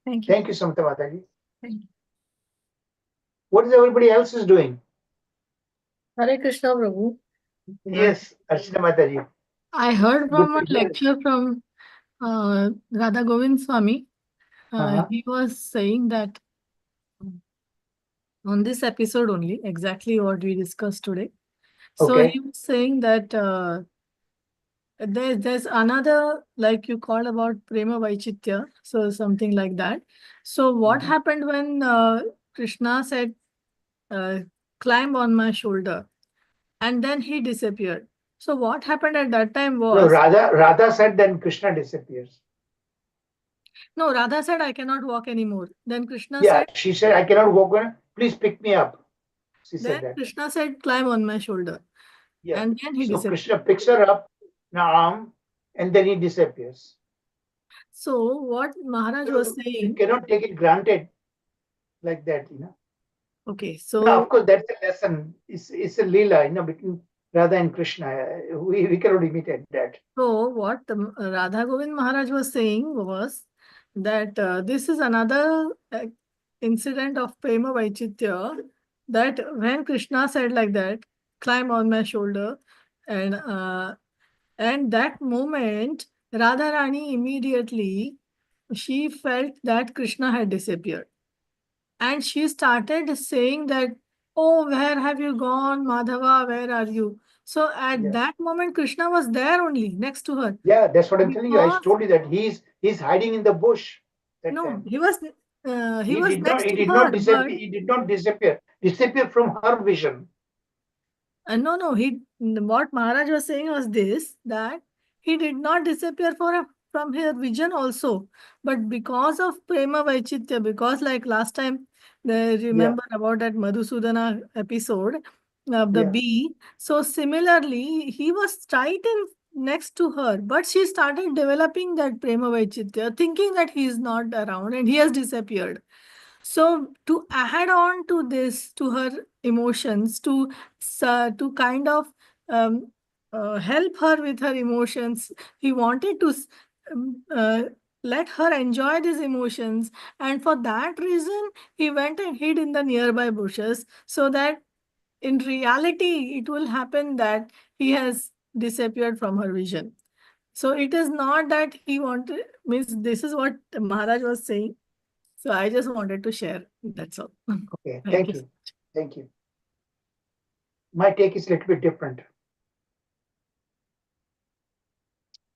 Thank you. Thank you, Samita Mataji. Thank you. What is everybody else is doing? Hare Krishna, Prabhu. Yes, Archana Mataji. I heard Good from a to hear. lecture from Radha Govind Swami. Uh-huh. He was saying that on this episode only, exactly what we discussed today. So Okay. he was saying that there's another, like you called about Prema Vaichitya, so something like that. So what Mhm. happened when Krishna said, climb on my shoulder, and then he disappeared? So what happened at that time No, was, Radha said, then Krishna disappears. no, Radha said, I cannot walk anymore. Then Krishna Yeah, said, she said, I cannot walk on. Please pick me up. She said then that. Krishna said, climb on my shoulder. Yeah. And then he So disappeared. Krishna picks her up in her arm and then he disappears. So what Maharaj So was you saying, cannot take it granted like that, you know. okay, Now, so of course, that's a lesson. It's a leela, you know, between Radha and Krishna. We cannot imitate that. so what the Radha Govind Maharaj was saying was that this is another incident of Prema Vaichitya, that when Krishna said like that, climb on my shoulder, and that moment, Radharani immediately, she felt that Krishna had disappeared. And she started saying that, oh, where have you gone, Madhava, where are you? So at Yeah. that moment, Krishna was there only, next to her. Yeah, that's what I'm telling you. I Because, told you that he's hiding in the bush that no, time. he was next He to did her, not but disappear. He did not disappear. Disappear from her vision. no, what Maharaj was saying was this, that he did not disappear from her vision also, but because of Prema Vaichitya, because like last time, remember about that Madhusudana episode of the Yeah. bee. So similarly, he was right in next to her, but she started developing that Prema Vaichitya, thinking that he is not around and he has disappeared. So to add on to this, to her emotions, to kind of help her with her emotions, he wanted to let her enjoy these emotions, and for that reason, he went and hid in the nearby bushes, so that in reality, it will happen that he has disappeared from her vision. So it is not that he wanted, means this is what Maharaj was saying. So I just wanted to share. That's all. Okay. Thank Thank you. you. Thank you. My take is a little bit different.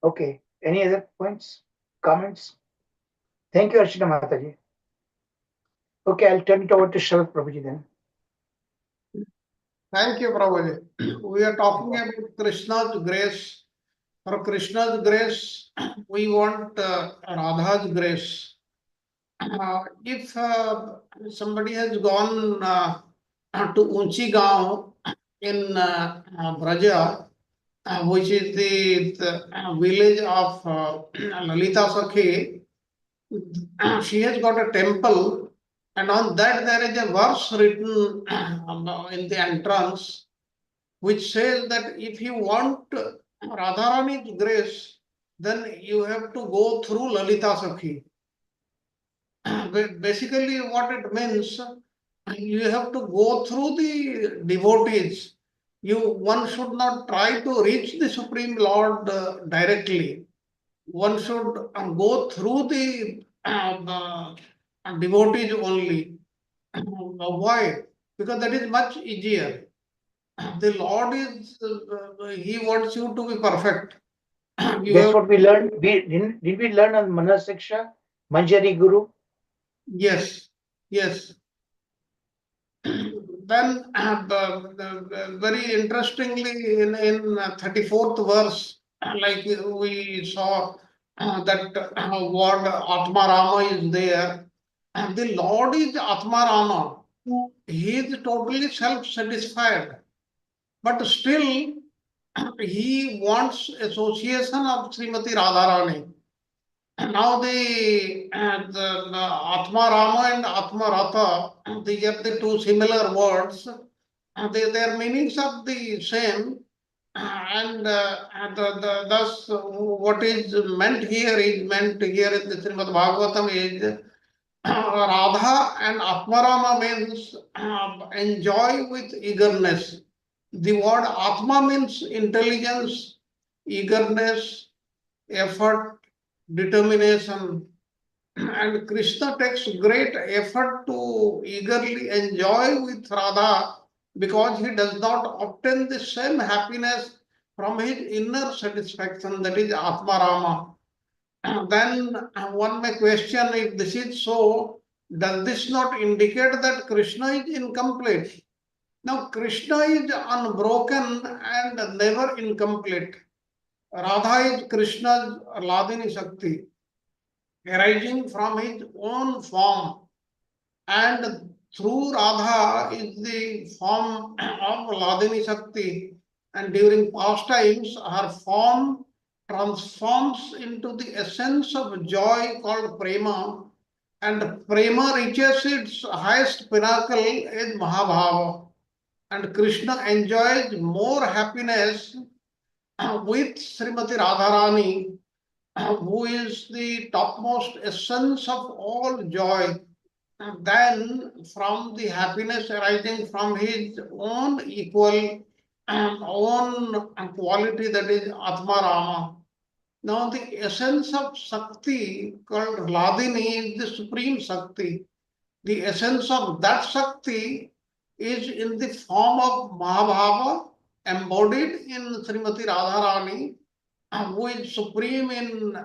Okay. Any other points? Comments? Thank you, Archana Mataji. Okay, I'll turn it over to Sharad Prabhuji then. Thank you, Prabhuji. We are talking about Krishna's grace. For Krishna's grace, we want Radha's grace. If somebody has gone to Unchi Gaon in Braja, which is the village of Lalita Sakhi, she has got a temple, and on that there is a verse written in the entrance, which says that if you want Radharani's grace, then you have to go through Lalita Sakhi. Basically, what it means, you have to go through the devotees. One should not try to reach the Supreme Lord directly. One should go through the devotees only. Why? Because that is much easier. The Lord is, He wants you to be perfect. That's what we learned. Did we learn on Manasiksha, Manjari Guru? Yes, yes. Then, very interestingly, in 34th verse, like we saw that word Atmarama is there. And the Lord is Atmarama. He is totally self-satisfied. But still, he wants association of Srimati Radharani. Now the Atma Rama and Atma Ratha, these are the two similar words. Their meanings are the same, and thus what is meant here in the Srimad Bhagavatam is Radha and Atmarama means enjoy with eagerness. The word Atma means intelligence, eagerness, effort, determination. And Krishna takes great effort to eagerly enjoy with Radha because he does not obtain the same happiness from his inner satisfaction, that is Atmarama. Then one may question, if this is so, does this not indicate that Krishna is incomplete? Now, Krishna is unbroken and never incomplete. Radha is Krishna's Ladini Shakti, arising from his own form, and through Radha is the form of Ladini Shakti, and during pastimes her form transforms into the essence of joy called prema, and prema reaches its highest pinnacle in Mahabhava, and Krishna enjoys more happiness with Srimati Radharani, who is the topmost essence of all joy, than from the happiness arising from his own equal own quality, that is Atmarama. Now, the essence of Shakti called Hladini is the supreme Shakti. The essence of that Shakti is in the form of Mahabhava embodied in Srimati Radharani, who is supreme in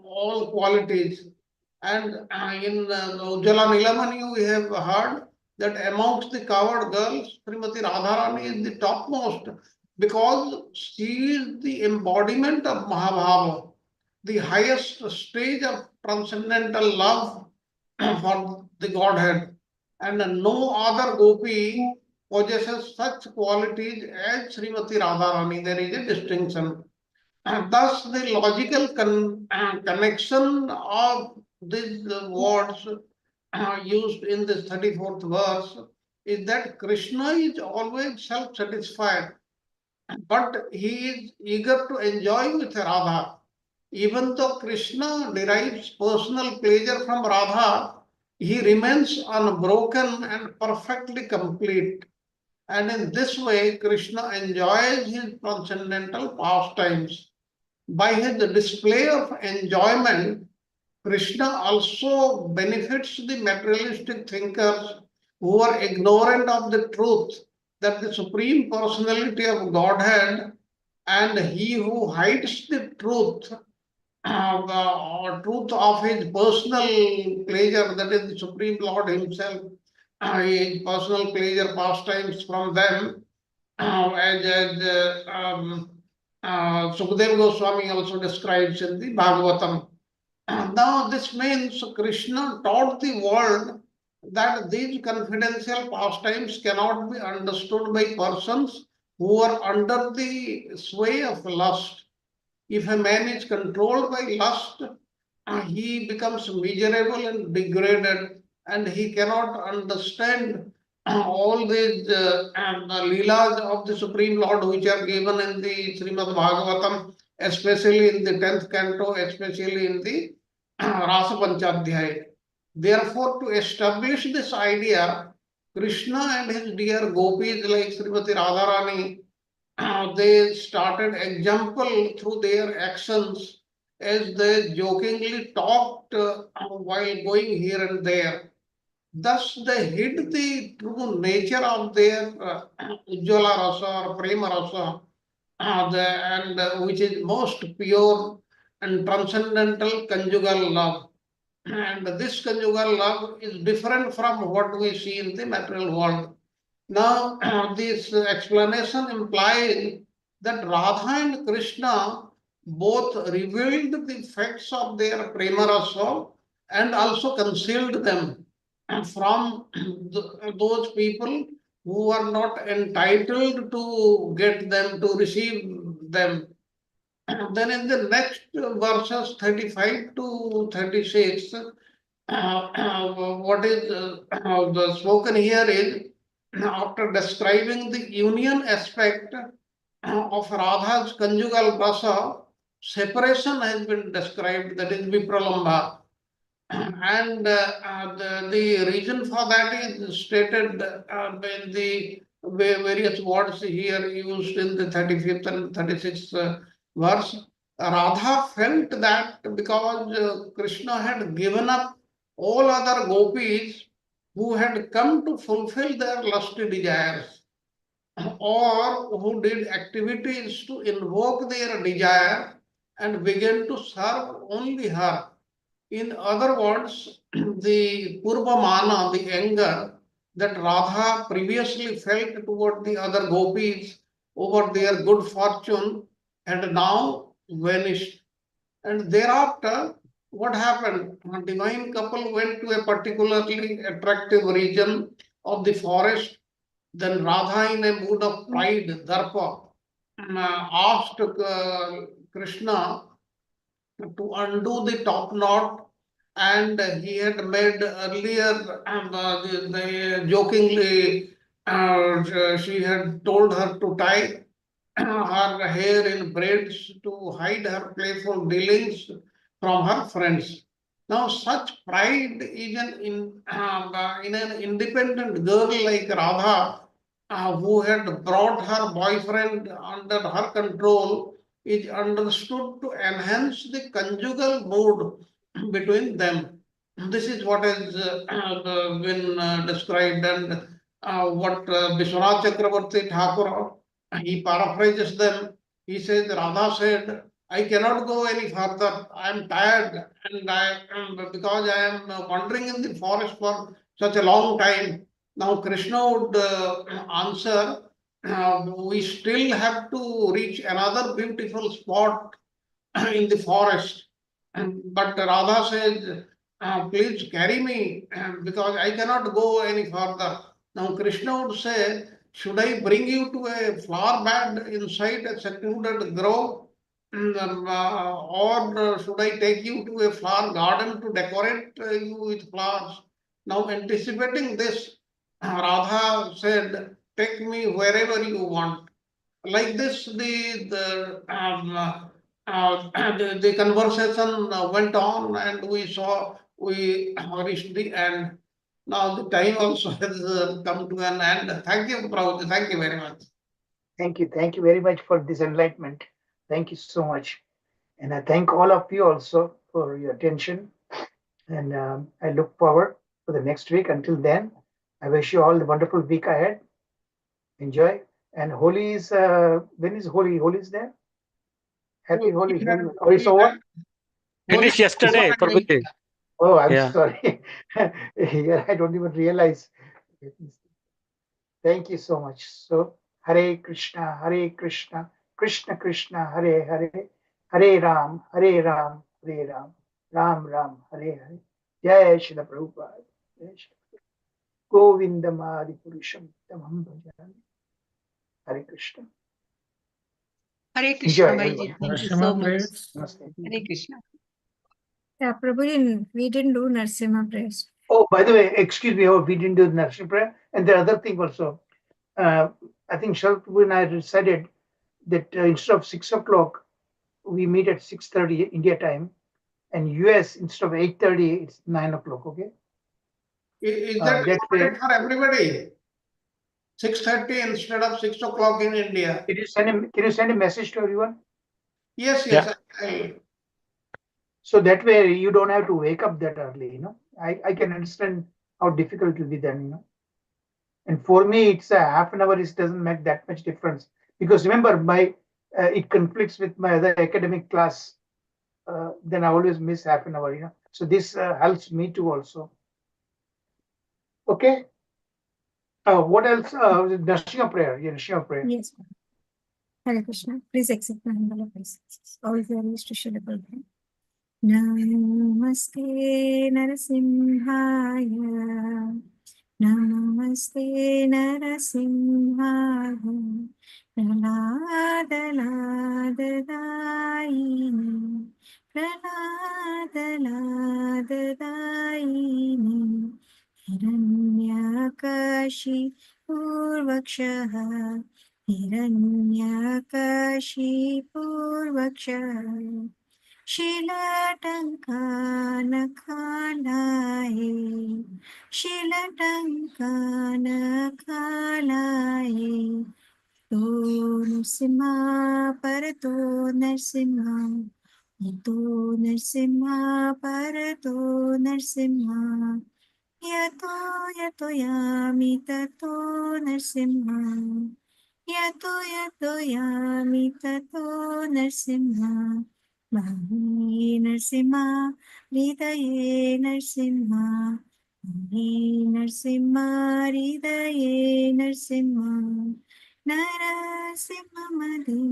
all qualities. And in Ujjala Nilamani, we have heard that amongst the coward girls, Srimati Radharani is the topmost because she is the embodiment of Mahabhava, the highest stage of transcendental love for the Godhead. And no other gopi possesses such qualities as Srimati Radharani. There is a distinction. And thus, the logical connection of these words used in this 34th verse is that Krishna is always self-satisfied, but he is eager to enjoy with Radha. Even though Krishna derives personal pleasure from Radha, he remains unbroken and perfectly complete. And in this way, Krishna enjoys his transcendental pastimes. By his display of enjoyment, Krishna also benefits the materialistic thinkers who are ignorant of the truth that the Supreme Personality of Godhead and he who hides the truth, truth of his personal pleasure, that is the Supreme Lord himself, his personal pleasure pastimes from them, Sukadeva Goswami also describes in the Bhagavatam. Now, this means Krishna taught the world that these confidential pastimes cannot be understood by persons who are under the sway of lust. If a man is controlled by lust, he becomes miserable and degraded, and he cannot understand all these leelas of the Supreme Lord which are given in the Srimad Bhagavatam, especially in the 10th canto, especially in the Rasa Panchadhyaya. Therefore, to establish this idea, Krishna and his dear gopis like Srimati Radharani, they started example through their actions as they jokingly talked while going here and there. Thus, they hid the true nature of their Ujjvala Rasa or Prema Rasa, which is most pure and transcendental conjugal love. And this conjugal love is different from what we see in the material world. Now, this explanation implies that Radha and Krishna both revealed the facts of their prema rasa and also concealed them from those people who are not entitled to get them, to receive them. Then in the next verses 35 to 36, what is the spoken here is, after describing the union aspect of Radha's conjugal rasa, separation has been described, that is Vipralambha. And the reason for that is stated in the various words here used in the 35th and 36th verse. Radha felt that because Krishna had given up all other gopis who had come to fulfill their lusty desires, or who did activities to invoke their desire and began to serve only her. In other words, the Purvamana, the anger that Radha previously felt toward the other gopis over their good fortune had now vanished. And thereafter, what happened? A divine couple went to a particularly attractive region of the forest. Then Radha, in a mood of pride, Darpa, asked Krishna to undo the top knot, and he had made earlier jokingly, she had told her to tie her hair in braids to hide her playful dealings from her friends. Now, such pride is in an independent girl like Radha, who had brought her boyfriend under her control, is understood to enhance the conjugal mood between them. This is what has been described, and what Vishwanath Chakravarti Thakur, he paraphrases them. He says, Radha said, I cannot go any further. I am tired, and because I am wandering in the forest for such a long time. Now Krishna would answer, we still have to reach another beautiful spot in the forest. But Radha says, please carry me, because I cannot go any further. Now Krishna would say, should I bring you to a flower bed inside a secluded grove? Or should I take you to a flower garden to decorate you with flowers? Now, anticipating this, Radha said, take me wherever you want. Like this, the conversation went on, and we reached the end. Now the time also has come to an end. Thank you, Prabhuji. Thank you very much. Thank you. Thank you very much for this enlightenment. Thank you so much. And I thank all of you also for your attention. And I look forward for the next week. Until then, I wish you all the wonderful week ahead. Enjoy. And Holi is, when is Holi? Holi is there? Happy Holi. Or it's over? Finished yesterday, Prabhuji. Oh, I'm Yeah. sorry. Yeah, I don't even realize. Thank you so much. So, Hare Krishna, Krishna Krishna, Hare Hare, Hare Ram, Hare Ram, Ram Ram, Hare Hare. Jai Shri Prabhupada. Jai Shri Govindam Adi Purusham Tamam Bhajami. Hare Krishna. Hare Krishna, Enjoy, Bhaiji. everyone. Thank you Narasimha so much. prayers. Namaste. Hare Krishna. Yeah, Prabhuji, we didn't do Narsimha prayers. Oh, by the way, excuse me, we didn't do the Narsimha prayer. And the other thing also, I think Sharad Prabhu and I decided that instead of 6 o'clock, we meet at 6:30 India time, and US instead of 8:30, it's 9 o'clock. Okay. Is that That way, important for everybody? 6:30 instead of 6 o'clock in India. can you send a message to everyone? Yes, Yeah. So that way you don't have to wake up that early. I can understand how difficult it will be then. And for me, it's a half an hour. It doesn't make that much difference because remember, it conflicts with my other academic class. Then I always miss half an hour. So this helps me too also. Okay. What else? Nrsimha prayer. Yeah, Nrsimha prayer. Yes. Hare Krishna. Please accept my humble obeisances. All glories to Srila Prabhupada. Namaste Narasimhaya. Namaste Narasimhaya. Praladadayini. Praladadayini. Hiranyakashi Purvakshaha. Hiranyakashi Purvakshaha. शिलटङ्कान खालाए शिलटङ्कान खालाए तो नरसिम्हा परतो नरसिम्हा तो नरसिम्हा परतो नरसिम्हा यतो यतो यामि ततो नरसिम्हा यतो यतो यामि ततो नरसिम्हा मही नरसिम्हा हृदये नरसिम्हा मही नरसिम्हा हृदये नरसिम्हा नरसिंहमदिं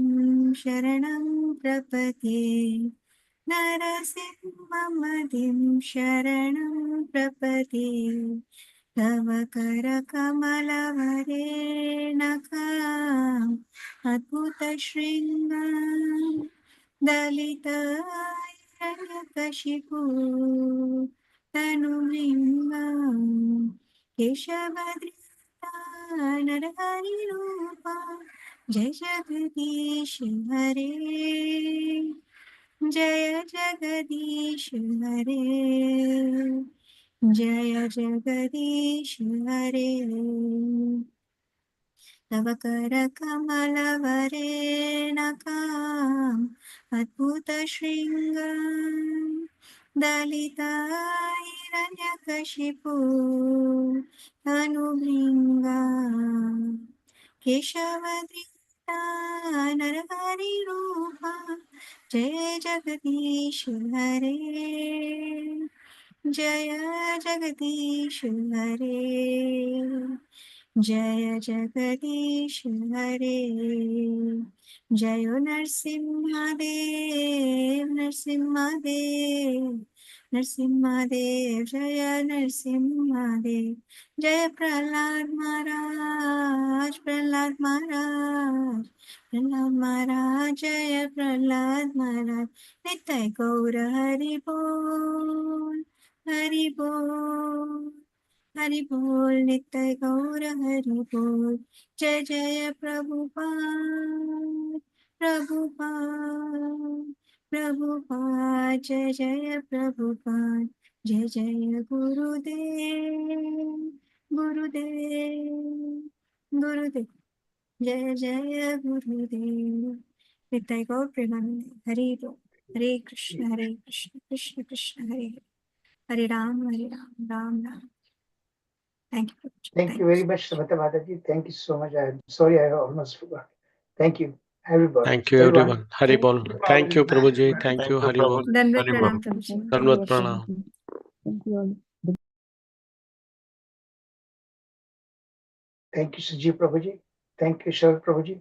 शरणं प्रपद्ये नरसिंहमदिं शरणं प्रपद्ये तव करकमलवरेणकाम् अद्भुतशृङ्गां दलितहिरण्यकशिपु तनुलिङ्गं केशवधृता नरहरिरूपा जय जगदीश हरे जय जगदीश हरे जय जगदीश हरे तव करकमलवरेणकाम् अद्भुतशृङ्गां दलितहिरण्यकशिपु तनुभृङ्गा केशवधृता नरहरिरूपा जय जगदीश हरे जय जगदीश हरे जय जगदीश हरे जय नरसिंहदेव नरसिंहदेव नरसिंहदेव जय नरसिंहदेव जय प्रहलाद महाराज प्रहलाद महाराज प्रहलाद महाराज जय प्रहलाद महाराज नित्य गौर हरि बोल हरि बोल हरि बोल नित्य गौर हरि बोल जय जय प्रभुपाद प्रभुपाद प्रभुपाद जय जय प्रभुपाद जय जय गुरुदेव गुरुदेव गुरुदेव जय जय गुरुदेव नित्य गौर प्रेमानंद हरि बोल हरे Krishna Krishna Krishna Hare Hare Hare Ram Ram Ram Thank you. Thank you very much, Samata Mataji. Thank you so much. I'm sorry, I almost forgot. Thank you, everybody. Thank you, everyone. Hari Bol. Thank you, Prabhuji. Thank you, Hari Bol. Dandavat pranam Prabhuji. Dandavat pranam. Thank you all. Thank you, Suji Prabhuji. Thank you, Shar Prabhuji.